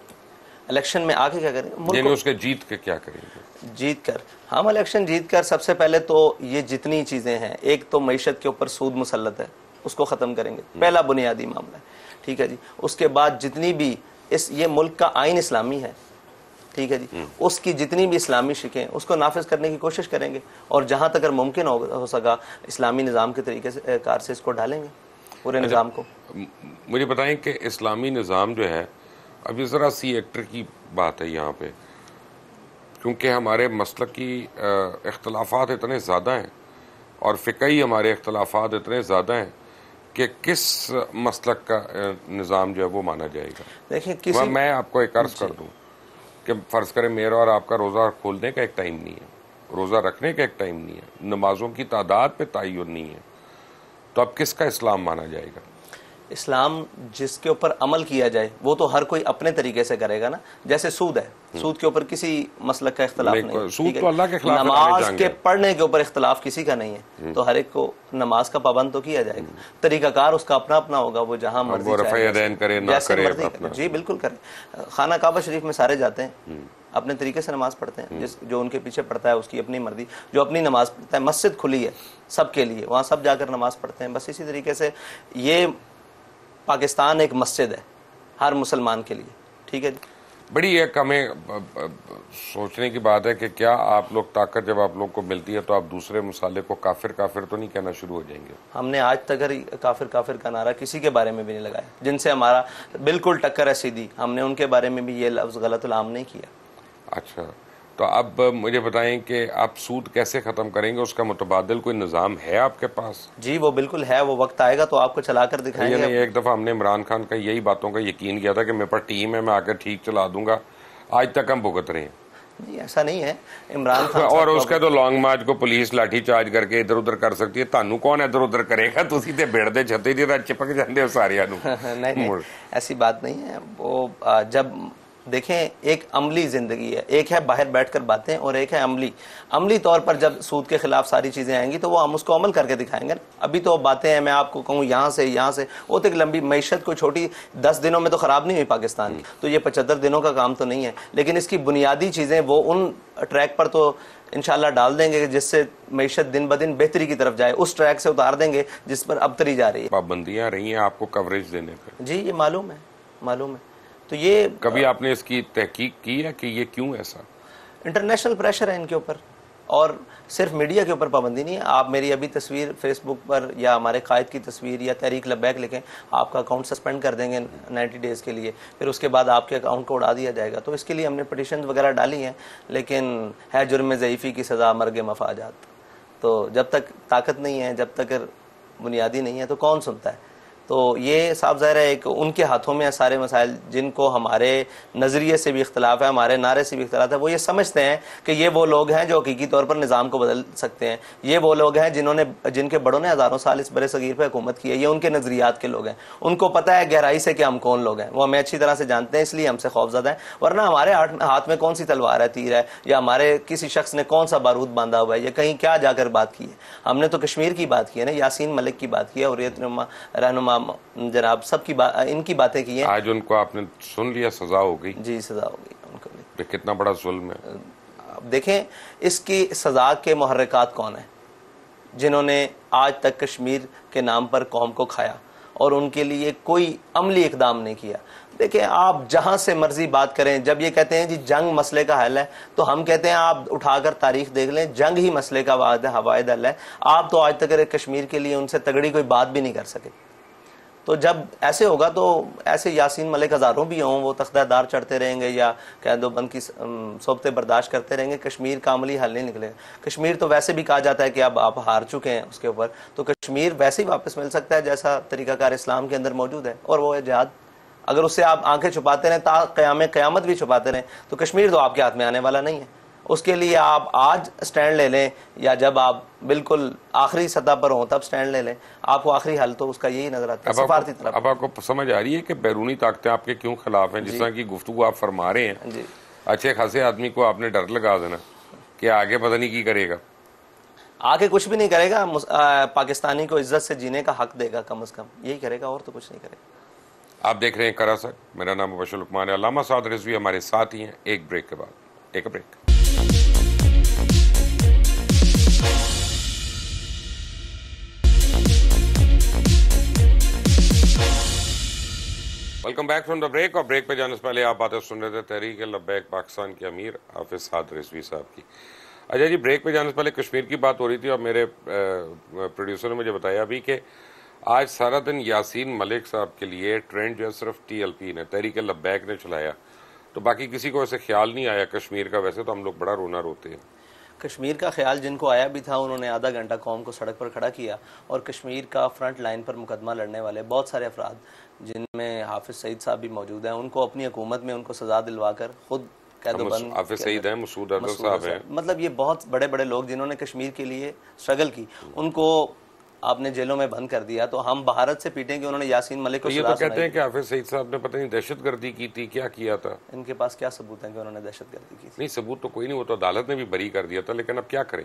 الیکشن میں آ کے کیا کریں گے؟ یعنی اس کے جیت کے کیا کریں گے؟ جیت کر, ہم الیکشن جیت کر سب سے پہلے تو یہ جتنی چیزیں ہیں, ایک تو معیشت کے اوپر سود مسلط ہے اس کو ختم کریں گے, پہلا بنیادی معاملہ ہے, ٹھیک ہے جی. اس کے بعد جتنی بھی یہ ملک کا آئین اسلامی ہے, ٹھیک ہے جی, اس کی جتنی بھی اسلامی شکیں اس کو نافذ کرنے کی کوشش کریں گے, اور جہاں تک اگر ممکن ہو سکا اسلامی نظام کے طریقے سے کار سے اس کو ڈالیں گے پورے نظام کو. مجھے بتائیں کہ اسلامی نظام جو ہے, ابھی ذرا سی ایکٹر کی بات ہے یہاں پہ, کیونکہ ہمارے مسلکی اختلافات اتنے زیادہ ہیں اور فقہی ہمارے اختلافات اتنے زیادہ ہیں کہ کس مسلک کا نظام جو ہے وہ مانا جائے گا. دیکھیں میں آپ کو ایک عرض کر دوں کہ فرض کریں میرا اور آپ کا روزہ کھولنے کا ایک ٹائم نہیں ہے, روزہ رکھنے کا ایک ٹائم نہیں ہے, نمازوں کی تعداد پہ تعین نہیں ہے, تو اب کس کا اسلام مانا جائے گا؟ اسلام جس کے اوپر عمل کیا جائے وہ تو ہر کوئی اپنے طریقے سے کرے گا نا. جیسے سود ہے, سود کے اوپر کسی مسلک کا اختلاف نہیں, سود تو اللہ کے خلاف ہے. نماز کے پڑھنے کے اوپر اختلاف کسی کا نہیں ہے, تو ہر ایک کو نماز کا پابند تو کیا جائے گا. طریقہ کار اس کا اپنا اپنا ہوگا, وہ جہاں مرضی جیسے مرضی, جی بالکل کرے. خانہ کعبہ شریف میں سارے جاتے ہیں, اپنے طریقے سے نماز پڑھتے ہیں, جو ان کے پیچھے پڑھتا ہے اس کی اپنی مرضی, جو اپنی نماز پڑھتا ہے. مسجد کھلی ہے سب کے لیے, وہاں سب جا کر نماز پڑھتے ہیں. بس اسی طریقے سے یہ پاکستان ایک مسجد ہے ہر مسلمان کے لیے, ٹھیک ہے جی. بڑی ایک ہمیں سوچنے کی بات ہے کہ کیا آپ لوگ طاقت جب آپ لوگ کو ملتی ہے تو آپ دوسرے مسالے کو کافر کافر تو نہیں کہنا شروع ہو جائیں گے؟ ہم نے آج تک کافر کافر کا نعرہ کسی کے بارے میں بھی نہیں لگایا. جن سے ہمارا بالکل ٹکر ہے سیدھی, ہم نے ان کے بارے میں بھی یہ لفظ غلط العام نہیں کیا. اچھا تو اب مجھے بتائیں کہ آپ سود کیسے ختم کریں گے, اس کا متبادل کوئی نظام ہے آپ کے پاس؟ جی وہ بالکل ہے, وہ وقت آئے گا تو آپ کو چلا کر دکھائیں گے. ایک دفعہ ہم نے عمران خان کا یہی باتوں کا یقین کیا تھا کہ میرے پاس ٹیم ہے, میں آ کے ٹھیک چلا دوں گا, آج تک ہم بھگت رہے ہیں. جی ایسا نہیں ہے عمران خان اور اس کے تو لانگ مارچ کو پولیس لاٹھی چارج کر کے ادھر ادھر کر سکتی ہے, تانوں کون ادھر ادھر کرے گا؟ تسی تے بھیڑ چھتے جی چپک جاندے ہو سارے. نہیں ایسی بات نہیں ہے. وہ جب دیکھیں ایک عملی زندگی ہے, ایک ہے باہر بیٹھ کر باتیں اور ایک ہے عملی طور پر جب سود کے خلاف ساری چیزیں آئیں گی تو وہ ہم اس کو عمل کر کے دکھائیں گے. ابھی تو باتیں ہیں, میں آپ کو کہوں یہاں سے وہ تو ایک لمبی معیشت کوئی چھوٹی 10 دنوں میں تو خراب نہیں ہوئی پاکستان کی, تو یہ 75 دنوں کا کام تو نہیں ہے, لیکن اس کی بنیادی چیزیں وہ ان ٹریک پر تو انشاءاللہ ڈال دیں گے جس سے معیشت دن بدن بہتری کی طرف جائے, اس ٹریک سے اتار دیں گے جس پر ابتری جا رہی ہے. پابندیاں رہی ہیں آپ کو کوریج دینے پہ؟ جی یہ معلوم ہے. تو یہ کبھی آپ نے اس کی تحقیق کی ہے کہ یہ کیوں ایسا؟ انٹرنیشنل پریشر ہے ان کے اوپر, اور صرف میڈیا کے اوپر پابندی نہیں ہے. آپ میری ابھی تصویر فیس بک پر یا ہمارے قائد کی تصویر یا تحریک لبیک لکھیں, آپ کا اکاؤنٹ سسپینڈ کر دیں گے 90 ڈیز کے لیے, پھر اس کے بعد آپ کے اکاؤنٹ کو اڑا دیا جائے گا. تو اس کے لیے ہم نے پٹیشن وغیرہ ڈالی ہیں, لیکن ہے جرم ضعیفی کی سزا مرگ مفاجات. تو جب تک طاقت نہیں ہے, جب تک بنیادی نہیں ہے تو کون سنتا ہے. تو یہ صاف ظاہر ہے ایک ان کے ہاتھوں میں سارے مسائل, جن کو ہمارے نظریے سے بھی اختلاف ہے, ہمارے نعرے سے بھی اختلاف ہے. وہ یہ سمجھتے ہیں کہ یہ وہ لوگ ہیں جو حقیقی طور پر نظام کو بدل سکتے ہیں, یہ وہ لوگ ہیں جن کے بڑوں نے ہزاروں سال اس برے صغیر پہ حکومت کی ہے, یہ ان کے نظریات کے لوگ ہیں. ان کو پتہ ہے گہرائی سے کہ ہم کون لوگ ہیں, وہ ہمیں اچھی طرح سے جانتے ہیں, اس لیے ہم سے خوفزدہ ہیں. ورنہ ہمارے ہاتھ میں کون سی تلوار ہے, تیر ہے, یا ہمارے کسی شخص نے کون سا بارود باندھا ہوا ہے, یا کہیں کیا جا کر بات کی ہے. ہم نے تو کشمیر کی بات کی ہے نا, یاسین ملک کی بات کی ہے, اور رہنما جناب سب کی ان کی باتیں کی ہیں. آج ان کو آپ نے سن لیا, سزا ہو گئی؟ جی سزا ہو گئی ان کو. کتنا بڑا ظلم ہے. اب دیکھیں اس کی سزا کے محرکات کون ہیں, جنہوں نے آج تک کشمیر کے نام پر قوم کو کھایا, اور ان کے لیے کوئی عملی اقدام نہیں کیا. دیکھیں آپ جہاں سے مرضی بات کریں, جب یہ کہتے ہیں جی جنگ مسئلے کا حل ہے, تو ہم کہتے ہیں آپ اٹھا کر تاریخ دیکھ لیں, جنگ ہی مسئلے کا واحد حل ہے. آپ تو آج تک کشمیر کے لیے ان سے تگڑی کوئی بات بھی نہیں کر سکے. تو جب ایسے ہوگا تو ایسے یاسین ملک ہزاروں بھی ہوں, وہ تختہ دار چڑھتے رہیں گے یا کہہ دو بند کی صحبتیں برداشت کرتے رہیں گے, کشمیر کا عملی حل نہیں نکلے گا. کشمیر تو ویسے بھی کہا جاتا ہے کہ اب آپ ہار چکے ہیں اس کے اوپر, تو کشمیر ویسے ہی واپس مل سکتا ہے جیسا طریقہ کار اسلام کے اندر موجود ہے, اور وہ ہے جہاد. اگر اس سے آپ آنکھیں چھپاتے رہیں, تا قیامت بھی چھپاتے رہیں, تو کشمیر تو آپ کے ہاتھ میں آنے والا نہیں ہے. اس کے لیے آپ آج سٹینڈ لے لیں, یا جب آپ بالکل آخری سطح پر ہوں تب سٹینڈ لے لیں. آپ کو آخری حل تو اس کا یہی نظر آتا ہے, سفارتی طرف. اب آپ کو سمجھ آ رہی ہے کہ بیرونی طاقتیں آپ کے کیوں خلاف ہیں؟ جس طرح کی گفتگو آپ فرما رہے ہیں, جی اچھے خاصے آدمی کو آپ نے ڈر لگا دینا کہ آگے پتہ نہیں کی کرے گا, آگے کچھ بھی نہیں کرے گا, پاکستانی کو عزت سے جینے کا حق دے گا, کم از کم یہی کرے گا, اور تو کچھ نہیں کرے گا. آپ دیکھ رہے ہیں کراسٹ, میرا نام مبشر لقمان ہے. علامہ سعد رضوی ہمارے ساتھ ہی ہیں. ایک بریک کے بعد, take a break. Welcome back from the break. اور بریک پہ جانے سے پہلے آپ باتیں سن رہے تھے تحریک لبیک پاکستان کے امیر حافظ سعد رضوی صاحب کی. اچھا جی, بریک پہ جانے سے پہلے کشمیر کی بات ہو رہی تھی, اور میرے پروڈیوسر نے مجھے بتایا بھی کہ آج سارا دن یاسین ملک صاحب کے لیے ٹرینڈ جو ہے صرف ٹی ایل پی نے, تحریک لبیک نے چلایا, تو باقی کسی کو ایسے خیال نہیں آیا کشمیر کا. ویسے تو ہم لوگ بڑا رونا روتے ہیں. کشمیر کا خیال جن کو آیا بھی تھا, انہوں نے آدھا گھنٹہ قوم کو سڑک پر کھڑا کیا, اور کشمیر کا فرنٹ لائن پر مقدمہ لڑنے والے بہت سارے افراد, جن میں حافظ سعید صاحب بھی موجود ہیں, ان کو اپنی حکومت میں ان کو سزا دلوا کر خود حافظ سعید ہیں, مسعود اظہر صاحب ہیں, مطلب یہ بہت بڑے بڑے لوگ جنہوں نے کشمیر کے لیے اسٹرگل کی, ان کو آپ نے جیلوں میں بند کر دیا. تو ہم بھارت سے پیٹیں کہ انہوں نے یاسین ملک کو یہ تو کہتے ہیں کہ حافظ سعید صاحب نے پتہ نہیں دہشت گردی کی تھی, کیا کیا تھا. ان کے پاس کیا ثبوت ہیں کہ انہوں نے دہشت گردی کی تھی؟ نہیں ثبوت تو کوئی نہیں, وہ تو عدالت نے بھی بری کر دیا تھا, لیکن اب کیا کریں,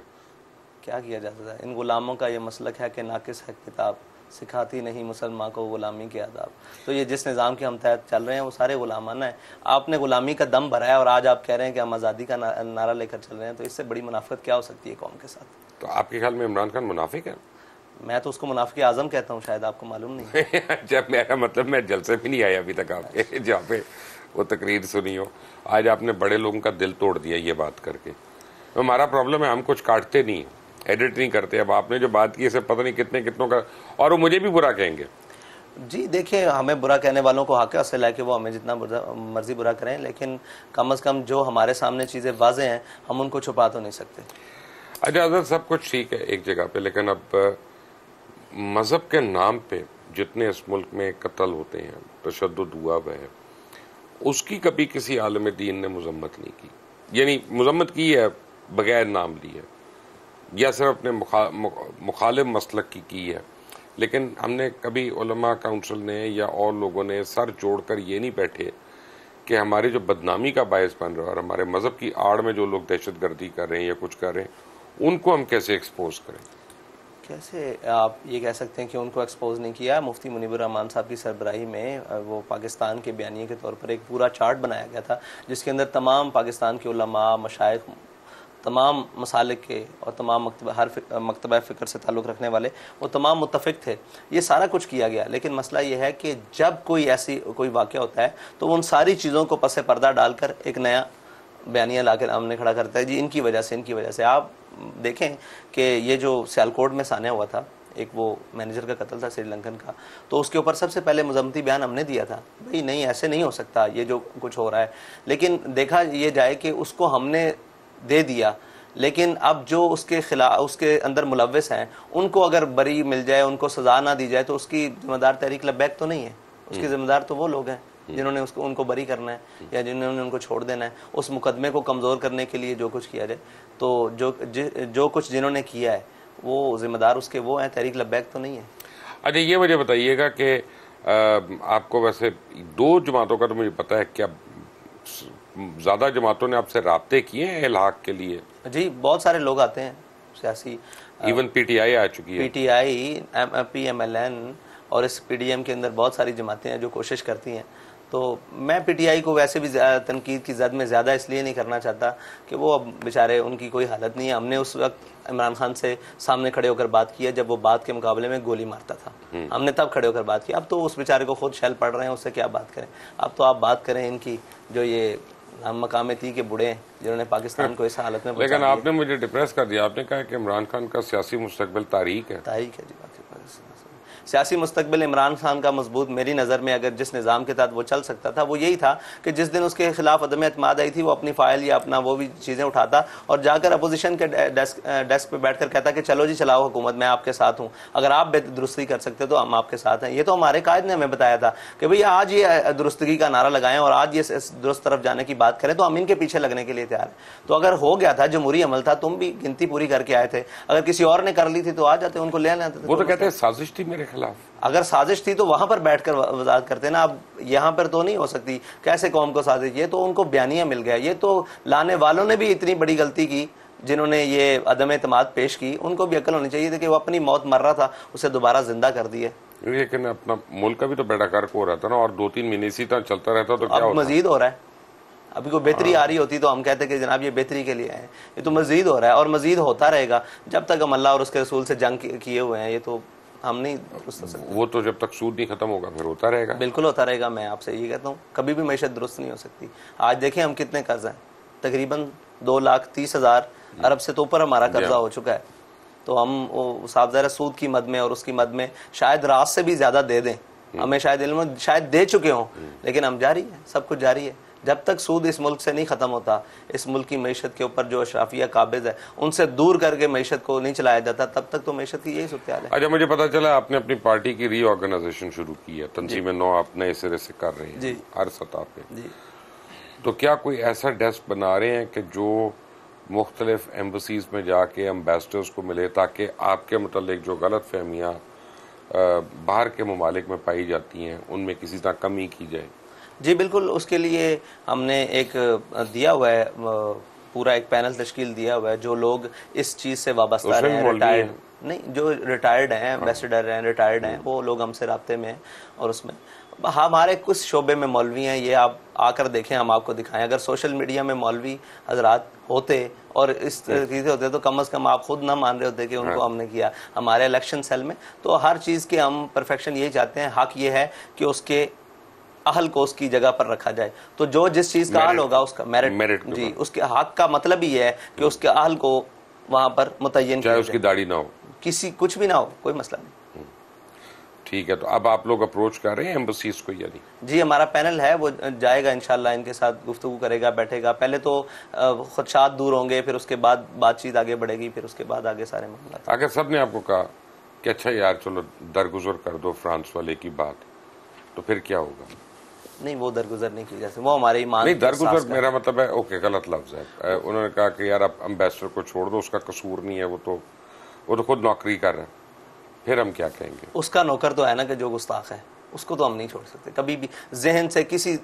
کیا کیا جاتا تھا. ان غلاموں کا یہ مسلک ہے کہ ناقص ہے کتاب, سکھاتی نہیں مسلمان کو غلامی کے آداب. تو یہ جس نظام کے ہم تحت چل رہے ہیں وہ سارے غلامانہ ہیں. آپ نے غلامی کا دم بھرا ہے, اور آج آپ کہہ رہے ہیں کہ ہم آزادی کا نعرہ لے کر چل رہے ہیں, تو اس سے بڑی منافقت کیا ہو سکتی ہے قوم کے ساتھ؟ تو آپ کے خیال میں عمران خان منافق ہے؟ میں تو اس کو منافق اعظم کہتا ہوں, شاید آپ کو معلوم نہیں. جب میرا مطلب, میں جلسے بھی نہیں آیا ابھی تک آپ کے جہاں پہ وہ تقریر سنی ہو. آج آپ نے بڑے لوگوں کا دل توڑ دیا یہ بات کر کے. ہمارا پرابلم ہے, ہم کچھ کاٹتے نہیں, ایڈٹ نہیں کرتے. اب آپ نے جو بات کی اسے پتہ نہیں کتنوں کا, اور وہ مجھے بھی برا کہیں گے. جی دیکھیں, ہمیں برا کہنے والوں کو حق حاصل ہے کہ وہ ہمیں جتنا مرضی برا کریں, لیکن کم از کم جو ہمارے سامنے چیزیں واضح ہیں ہم ان کو چھپا تو نہیں سکتے. اچھا حضرت, سب کچھ ٹھیک ہے ایک جگہ پہ, لیکن اب مذہب کے نام پہ جتنے اس ملک میں قتل ہوتے ہیں, تشدد ہوا ہے, اس کی کبھی کسی عالم دین نے مذمت نہیں کی. یعنی مذمت کی ہے بغیر نام لیے, یا صرف اپنے مخالف مسلک کی ہے, لیکن ہم نے کبھی علماء کونسل نے یا اور لوگوں نے سر جوڑ کر یہ نہیں بیٹھے کہ ہماری جو بدنامی کا باعث بن رہا ہے, اور ہمارے مذہب کی آڑ میں جو لوگ دہشت گردی کر رہے ہیں یا کچھ کر رہے ہیں, ان کو ہم کیسے ایکسپوز کریں. کیسے آپ یہ کہہ سکتے ہیں کہ ان کو ایکسپوز نہیں کیا؟ مفتی منیب الرحمان صاحب کی سربراہی میں وہ پاکستان کے بیانیے کے طور پر ایک پورا چارٹ بنایا گیا تھا, جس کے اندر تمام پاکستان کے علماء, مشائخ, تمام مسالک کے اور تمام مکتبہ فکر سے تعلق رکھنے والے, وہ تمام متفق تھے. یہ سارا کچھ کیا گیا, لیکن مسئلہ یہ ہے کہ جب کوئی واقعہ ہوتا ہے تو وہ ان ساری چیزوں کو پس پردہ ڈال کر ایک نیا بیانیہ لا کر ہم نے کھڑا کرتا ہے. جی ان کی وجہ سے آپ دیکھیں کہ یہ جو سیالکوٹ میں سانحہ ہوا تھا, ایک وہ مینیجر کا قتل تھا سری لنکن کا, تو اس کے اوپر سب سے پہلے مذمتی بیان ہم نے دیا تھا, بھائی نہیں ایسے نہیں ہو سکتا یہ جو کچھ ہو رہا ہے. لیکن دیکھا یہ جائے کہ اس کو ہم نے دے دیا, لیکن اب جو اس کے خلاف اس کے اندر ملوث ہیں ان کو اگر بری مل جائے, ان کو سزا نہ دی جائے, تو اس کی ذمہ دار تحریک لبیک تو نہیں ہے. اس کی ذمہ دار تو وہ لوگ ہیں جنہوں نے ان کو بری کرنا ہے یا جنہوں نے ان کو چھوڑ دینا ہے. اس مقدمے کو کمزور کرنے کے لیے جو کچھ کیا جائے, تو جو کچھ جنہوں نے کیا ہے وہ ذمہ دار اس کے وہ ہیں, تحریک لبیک تو نہیں ہے. اچھا یہ مجھے بتائیے گا کہ آپ کو ویسے دو جماعتوں کا تو مجھے پتا ہے, کیا زیادہ جماعتوں نے آپ سے رابطے کیے ہیں الحاق کے لیے؟ جی بہت سارے لوگ آتے ہیں سیاسی, ایون پی ٹی آئی آ چکی ہے, P T I, P M L N, اور اس پی ڈی ایم کے اندر بہت ساری جماعتیں ہیں جو کوشش کرتی ہیں. تو میں پی ٹی آئی کو ویسے بھی تنقید کی زد میں زیادہ اس لیے نہیں کرنا چاہتا کہ وہ اب بیچارے ان کی کوئی حالت نہیں ہے. ہم نے اس وقت عمران خان سے سامنے کھڑے ہو کر بات کیا جب وہ بات کے مقابلے میں گولی مارتا تھا, ہم نے تب کھڑے ہو کر بات کی. اب تو اس بیچارے کو خود شیل پڑ رہے ہیں, اس سے کیا بات کریں. اب تو آپ بات کریں ان کی جو یہ مقامتی کے بوڑھے ہیں جنہوں نے پاکستان کو اس حالت میں لیکن آپ نے مجھے ڈپریس کر دیا. آپ نے کہا کہ عمران خان کا سیاسی مستقبل تاریک ہے. تاریخ ہے جی. سیاسی مستقبل عمران خان کا مضبوط میری نظر میں اگر جس نظام کے تحت وہ چل سکتا تھا وہ یہی تھا کہ جس دن اس کے خلاف عدم اعتماد آئی تھی وہ اپنی فائل یا اپنا وہ بھی چیزیں اٹھاتا اور جا کر اپوزیشن کے ڈیسک پہ بیٹھ کر کہتا کہ چلو جی چلاؤ حکومت, میں آپ کے ساتھ ہوں, اگر آپ بے درستی کر سکتے تو ہم آپ کے ساتھ ہیں. یہ تو ہمارے قائد نے ہمیں بتایا تھا کہ بھئی آج یہ درستگی کا نعرہ لگائیں اور آج یہ درست طرف جانے کی بات کریں, تو ہم ان کے پیچھے لگنے کے لیے تیار ہیں. تو اگر ہو گیا تھا, جمہوری عمل تھا, تم بھی گنتی پوری کر کے آئے تھے, اگر کسی اور نے کر لی تھی تو آ جاتے, ان کو لے لیتے. وہ تو کہتے ہیں سازش تھی میرے خلاف. اگر سازش تھی تو وہاں پر بیٹھ کر وضاحت کرتے نا, اب یہاں پر تو نہیں ہو سکتی. کیسے قوم کو سازش؟ یہ تو ان کو بیانیہ مل گیا. یہ تو لانے والوں نے بھی اتنی بڑی غلطی کی جنہوں نے یہ عدم اعتماد پیش کی, ان کو بھی عقل ہونی چاہیے تھی کہ وہ اپنی موت مر رہا تھا اسے دوبارہ زندہ کر دیے. لیکن اپنا ملک کا بھی تو بیڑا کار ہو رہا تھا نا, اور 2-3 مہینے اسی طرح چلتا رہتا تو کیا اب ہوتا. مزید ہو رہا ہے. ابھی کوئی بہتری آ رہی ہوتی تو ہم کہتے کہ جناب یہ بہتری کے لیے ہے. یہ تو مزید ہو رہا ہے اور مزید ہوتا رہے گا جب تک ہم اللہ اور اس کے رسول سے جنگ کیے ہوئے ہیں. یہ تو ہم نہیں وہ تو جب تک سود نہیں ختم ہوگا پھر ہوتا رہے گا. بالکل ہوتا رہے گا. میں آپ سے یہ کہتا ہوں کبھی بھی معیشت درست نہیں ہو سکتی. آج دیکھیں ہم کتنے قرض ہیں, تقریباً 2,30,000 ارب سے تو اوپر ہمارا قرضہ ہو چکا ہے. تو ہم صاحب ظاہر سود کی مد میں اور اس کی مد میں شاید رات سے بھی زیادہ دے دیں, ہمیں شاید علم شاید دے چکے ہوں, لیکن ہم جاری ہیں, سب کچھ جاری ہے. جب تک سود اس ملک سے نہیں ختم ہوتا, اس ملک کی معیشت کے اوپر جو اشرافیہ قابض ہے ان سے دور کر کے معیشت کو نہیں چلایا جاتا, تب تک تو معیشت کی یہی صورتحال ہے. اچھا, مجھے پتا چلا آپ نے اپنی پارٹی کی ری آرگنائزیشن شروع کی ہے, تنظیم نو آپ نئے سرے سے کر رہے ہیں ہر سطح پہ. تو کیا کوئی ایسا ڈیسک بنا رہے ہیں کہ جو مختلف ایمبسیز میں جا کے امبیسڈرز کو ملے تاکہ آپ کے متعلق جو غلط فہمیاں باہر کے ممالک میں پائی جاتی ہیں ان میں کسی طرح کمی کی جائے؟ جی بالکل, اس کے لیے ہم نے ایک دیا ہوا ہے, پورا ایک پینل تشکیل دیا ہوا ہے. جو لوگ اس چیز سے وابستہ ہیں, ریٹائرڈ نہیں, جو ریٹائرڈ ہیں, ایمبیسڈر ہیں, ریٹائرڈ ہیں, وہ لوگ ہم سے رابطے میں ہیں. اور اس میں ہمارے کچھ شعبے میں مولوی ہیں, یہ آپ آ کر دیکھیں, ہم آپ کو دکھائیں. اگر سوشل میڈیا میں مولوی حضرات ہوتے اور اس طریقے سے ہوتے تو کم از کم آپ خود نہ مان رہے ہوتے کہ ان کو ہم نے کیا. ہمارے الیکشن سیل میں تو ہر چیز کے ہم پرفیکشن یہی چاہتے ہیں. حق یہ ہے کہ اس کے اہل کو اس کی جگہ پر رکھا جائے. تو جو جس چیز کا اہل ہوگا اس کا میرٹ, جی اس کے حق کا مطلب ہی ہے کہ اس کے اہل کو وہاں پر متعین, چاہے اس کی داڑھی نہ ہو, کسی کچھ بھی نہ ہو, کوئی مسئلہ نہیں. ٹھیک ہے, تو اب آپ لوگ اپروچ کر رہے ہیں ایمبسیز کو یا نہیں؟ جی ہمارا پینل ہے, وہ جائے گا انشاءاللہ, ان کے ساتھ گفتگو کرے گا, بیٹھے گا. پہلے تو خدشات دور ہوں گے, پھر اس کے بعد بات چیت آگے بڑھے گی, پھر اس کے بعد آگے سارے معاملات. اگر سب نے آپ کو کہا کہ اچھا یار چلو درگزر کر دو فرانس والے کی بات, تو پھر کیا ہوگا؟ نہیں, وہ درگزر نہیں کی جیسے, وہ ہمارے ایمان نہیں, درگزر میرا مطلب ہے اوکے غلط لفظ ہے. انہوں نے کہا کہ یار آپ امبیسڈر کو چھوڑ دو, اس کا قصور نہیں ہے, وہ تو خود نوکری کر رہا ہے, پھر ہم کیا کہیں گے؟ اس کا نوکر تو ہے نا کہ جو گستاخ ہے, اس کو تو ہم نہیں چھوڑ سکتے کبھی بھی. ذہن سے کسی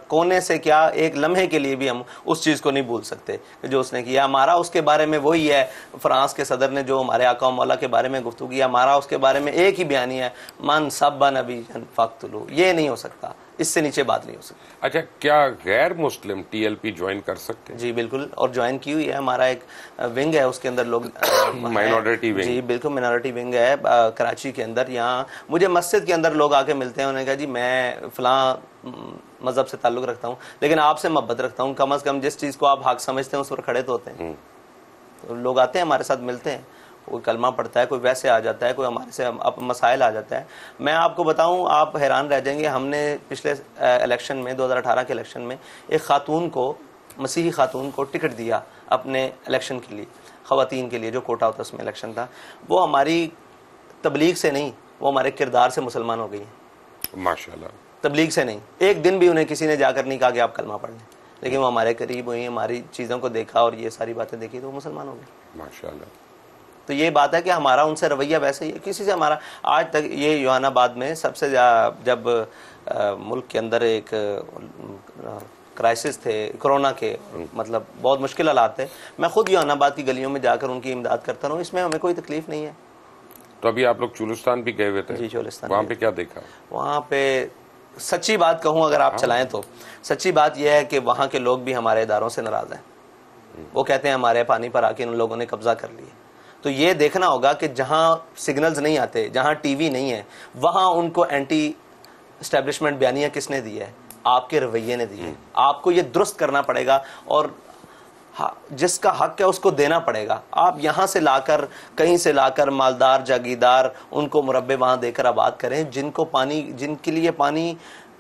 کونے سے کیا ایک لمحے کے لیے بھی ہم اس چیز کو نہیں بھول سکتے کہ جو اس نے کیا. ہمارا اس کے بارے میں وہی ہے, فرانس کے صدر نے جو ہمارے آقا و مولا کے بارے میں گفتگو کی, ہمارا اس کے بارے میں ایک ہی بیانی ہے, من سب نبی فقتلو. یہ نہیں ہو سکتا, اس سے نیچے بات نہیں ہو سکتی. اچھا, کیا غیر مسلم ٹی ایل پی جوائن کر سکتے ہیں؟ جی بالکل, اور جوائن کی ہوئی ہے. ہمارا ایک ونگ ہے, اس کے اندر لوگ مائنورٹی ونگ. جی بالکل, مائنورٹی ونگ ہے کراچی کے اندر. یہاں مجھے مسجد کے اندر لوگ آ کے ملتے ہیں, انہوں نے کہا جی میں فلاں مذہب سے تعلق رکھتا ہوں لیکن آپ سے محبت رکھتا ہوں, کم از کم جس چیز کو آپ حق سمجھتے ہیں اس پر کھڑے تو ہوتے ہیں. تو لوگ آتے ہیں ہمارے ساتھ ملتے ہیں, کوئی کلمہ پڑھتا ہے, کوئی ویسے آ جاتا ہے, کوئی ہمارے سے مسائل آ جاتا ہے. میں آپ کو بتاؤں, آپ حیران رہ جائیں گے, ہم نے پچھلے الیکشن میں 2018 کے الیکشن میں ایک خاتون کو, مسیحی خاتون کو ٹکٹ دیا اپنے الیکشن کے لیے, خواتین کے لیے جو کوٹا ہوتا ہے اس میں الیکشن تھا. وہ ہماری تبلیغ سے نہیں, وہ ہمارے کردار سے مسلمان ہو گئی ہیں ماشاءاللہ. تبلیغ سے نہیں, ایک دن بھی انہیں کسی نے جا کر نہیں کہا کہ آپ کلمہ پڑھ لیں, لیکن وہ ہمارے قریب ہوئی, ہماری چیزوں کو دیکھا اور یہ ساری باتیں دیکھی تو وہ مسلمان ہو گئی ماشاءاللہ. تو یہ بات ہے کہ ہمارا ان سے رویہ ویسے ہی ہے. کسی سے ہمارا آج تک, یہ یوحنا آباد میں سب سے جب ملک کے اندر ایک کرائسس تھے کرونا کے, مطلب بہت مشکل حالات تھے, میں خود یوحنا آباد کی گلیوں میں جا کر ان کی امداد کرتا رہا ہوں, اس میں ہمیں کوئی تکلیف نہیں ہے. تو ابھی آپ لوگ چولستان بھی گئے ہوئے تھے, جی چولستان, وہاں پہ کیا دیکھا؟ وہاں پہ سچی بات کہوں اگر آپ چلائیں تو سچی بات یہ ہے کہ وہاں کے لوگ بھی ہمارے اداروں سے ناراض ہیں. وہ کہتے ہیں ہمارے پانی پر آ کے ان لوگوں نے قبضہ کر لیا. تو یہ دیکھنا ہوگا کہ جہاں سگنلز نہیں آتے, جہاں ٹی وی نہیں ہے, وہاں ان کو اینٹی اسٹیبلشمنٹ بیانیہ کس نے دی ہے؟ آپ کے رویے نے دی ہے. آپ کو یہ درست کرنا پڑے گا اور جس کا حق ہے اس کو دینا پڑے گا. آپ یہاں سے لا کر, کہیں سے لا کر مالدار جاگیردار ان کو مربے وہاں دے کر آباد کریں. جن کو پانی, جن کے لیے پانی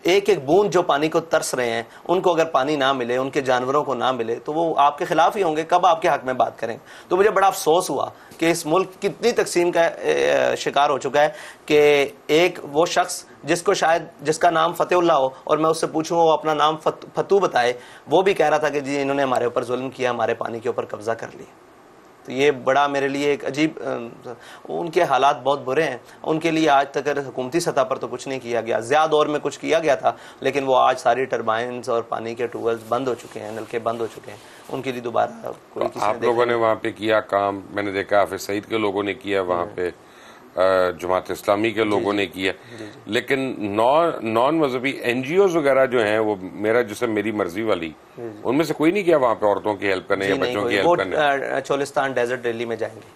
ایک ایک بوند جو پانی کو ترس رہے ہیں, ان کو اگر پانی نہ ملے, ان کے جانوروں کو نہ ملے, تو وہ آپ کے خلاف ہی ہوں گے. کب آپ کے حق میں بات کریں؟ تو مجھے بڑا افسوس ہوا کہ اس ملک کتنی تقسیم کا شکار ہو چکا ہے کہ ایک وہ شخص جس کو شاید جس کا نام فتح اللہ ہو, اور میں اس سے پوچھوں وہ اپنا نام فتو بتائے, وہ بھی کہہ رہا تھا کہ جی انہوں نے ہمارے اوپر ظلم کیا, ہمارے پانی کے اوپر قبضہ کر لیا. تو یہ بڑا میرے لیے ایک عجیب, ان کے حالات بہت برے ہیں. ان کے لیے آج تک حکومتی سطح پر تو کچھ نہیں کیا گیا. زیادہ دور میں کچھ کیا گیا تھا, لیکن وہ آج ساری ٹربائنز اور پانی کے ٹیوبویلز بند ہو چکے ہیں, نلکے بند ہو چکے ہیں. ان کے لیے دوبارہ کوئی کسی آپ لوگوں نے وہاں پہ کیا کام, میں نے دیکھا حافظ سعید کے لوگوں نے کیا, وہاں پہ جماعت اسلامی کے لوگوں نے کیا, لیکن نان مذہبی این جی اوز وغیرہ جو ہیں, وہ میرا جسم میری مرضی والی, ان میں سے کوئی نہیں کیا وہاں پہ عورتوں کی ہیلپ کرنے یا بچوں کی ہیلپ کرنے؟ چولستان ڈیزرٹ ریلی میں جائیں گے,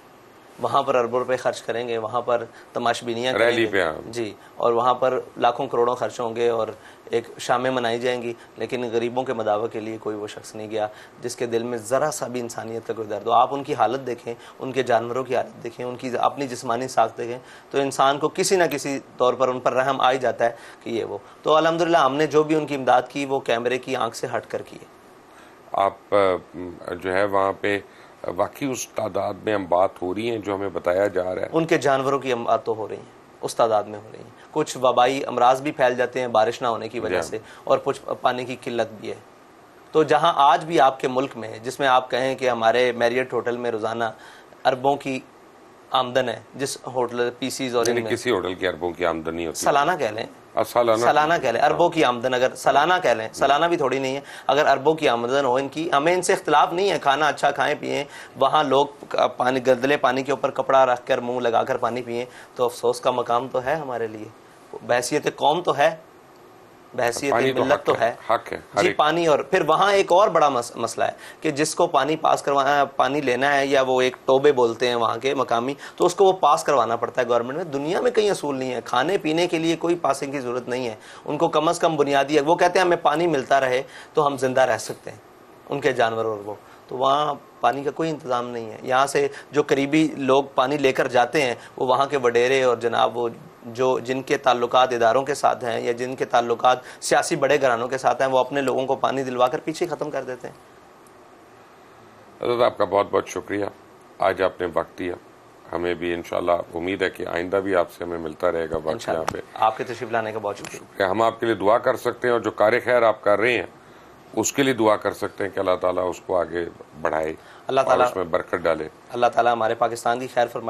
وہاں پر اربوں روپے خرچ کریں گے, وہاں پر تماش بینیاں کریں ریلی پہ جی, اور وہاں پر لاکھوں کروڑوں خرچ ہوں گے اور ایک شامیں منائی جائیں گی, لیکن غریبوں کے مداوع کے لیے کوئی وہ شخص نہیں گیا جس کے دل میں ذرا سا بھی انسانیت کا کوئی درد ہو. آپ ان کی حالت دیکھیں, ان کے جانوروں کی حالت دیکھیں, ان کی اپنی جسمانی ساخت دیکھیں, تو انسان کو کسی نہ کسی طور پر ان پر رحم آ ہی جاتا ہے کہ یہ وہ. تو الحمدللہ ہم نے جو بھی ان کی امداد کی وہ کیمرے کی آنکھ سے ہٹ کر کی ہے. آپ جو ہے وہاں پہ واقعی اس تعداد میں ہم بات ہو رہی ہیں جو ہمیں بتایا جا رہا ہے؟ ان کے جانوروں کی امداد تو ہو رہی ہیں, اس تعداد میں ہو رہی ہیں. کچھ وبائی امراض بھی پھیل جاتے ہیں بارش نہ ہونے کی وجہ سے, اور کچھ پانی کی قلت بھی ہے. تو جہاں آج بھی آپ کے ملک میں, جس میں آپ کہیں کہ ہمارے میریٹ ہوٹل میں روزانہ اربوں کی آمدن ہے, جس ہوٹل پی سیز اور کسی ہوٹل کی اربوں کی آمدن نہیں ہوتی, سالانہ کہہ لیں, سالانہ کہہ لیں, اربوں کی آمدن اگر سالانہ کہہ لیں, سالانہ بھی تھوڑی نہیں ہے, اگر اربوں کی آمدن ہو ان کی, ہمیں ان سے اختلاف نہیں ہے. کھانا اچھا کھائیں پیئیں, وہاں لوگ پانی گردلے پانی کے اوپر کپڑا رکھ کر منہ لگا کر پانی پئیں, تو افسوس کا مقام تو ہے ہمارے لیے. بحیثیت قوم تو ہے, بحیثیت ملت تو ہے, حق ہے جی پانی. اور پھر وہاں ایک اور بڑا مسئلہ ہے کہ جس کو پانی پاس کروانا ہے, پانی لینا ہے, یا وہ ایک ٹوبے بولتے ہیں وہاں کے مقامی, تو اس کو وہ پاس کروانا پڑتا ہے گورنمنٹ میں. دنیا میں کئی اصول نہیں ہے, کھانے پینے کے لیے کوئی پاسنگ کی ضرورت نہیں ہے. ان کو کم از کم بنیادی ہے, وہ کہتے ہیں ہمیں پانی ملتا رہے تو ہم زندہ رہ سکتے ہیں, ان کے جانور اور وہ. تو وہاں پانی کا کوئی انتظام نہیں ہے. یہاں سے جو قریبی لوگ پانی لے کر جاتے ہیں, وہ وہاں کے وڈیرے اور جناب وہ جو جن کے تعلقات اداروں کے ساتھ ہیں یا جن کے تعلقات سیاسی بڑے گھرانوں کے ساتھ ہیں, وہ اپنے لوگوں کو پانی دلوا کر پیچھے ختم کر دیتے ہیں. حضرت آپ کا بہت بہت شکریہ, آج آپ نے وقت دیا. ہمیں بھی انشاءاللہ امید ہے کہ آئندہ بھی آپ سے ہمیں ملتا رہے گا وقت یہاں پہ. آپ کے تشریف لانے کا بہت شکریہ. ہم آپ کے لیے دعا کر سکتے ہیں, اور جو کار خیر آپ کر رہے ہیں اس کے لیے دعا کر سکتے ہیں کہ اللہ تعالیٰ اس کو آگے بڑھائے, اللہ تعالیٰ اس میں برکت ڈالے. اللہ تعالیٰ ہمارے پاکستان کی خیر فرمائے.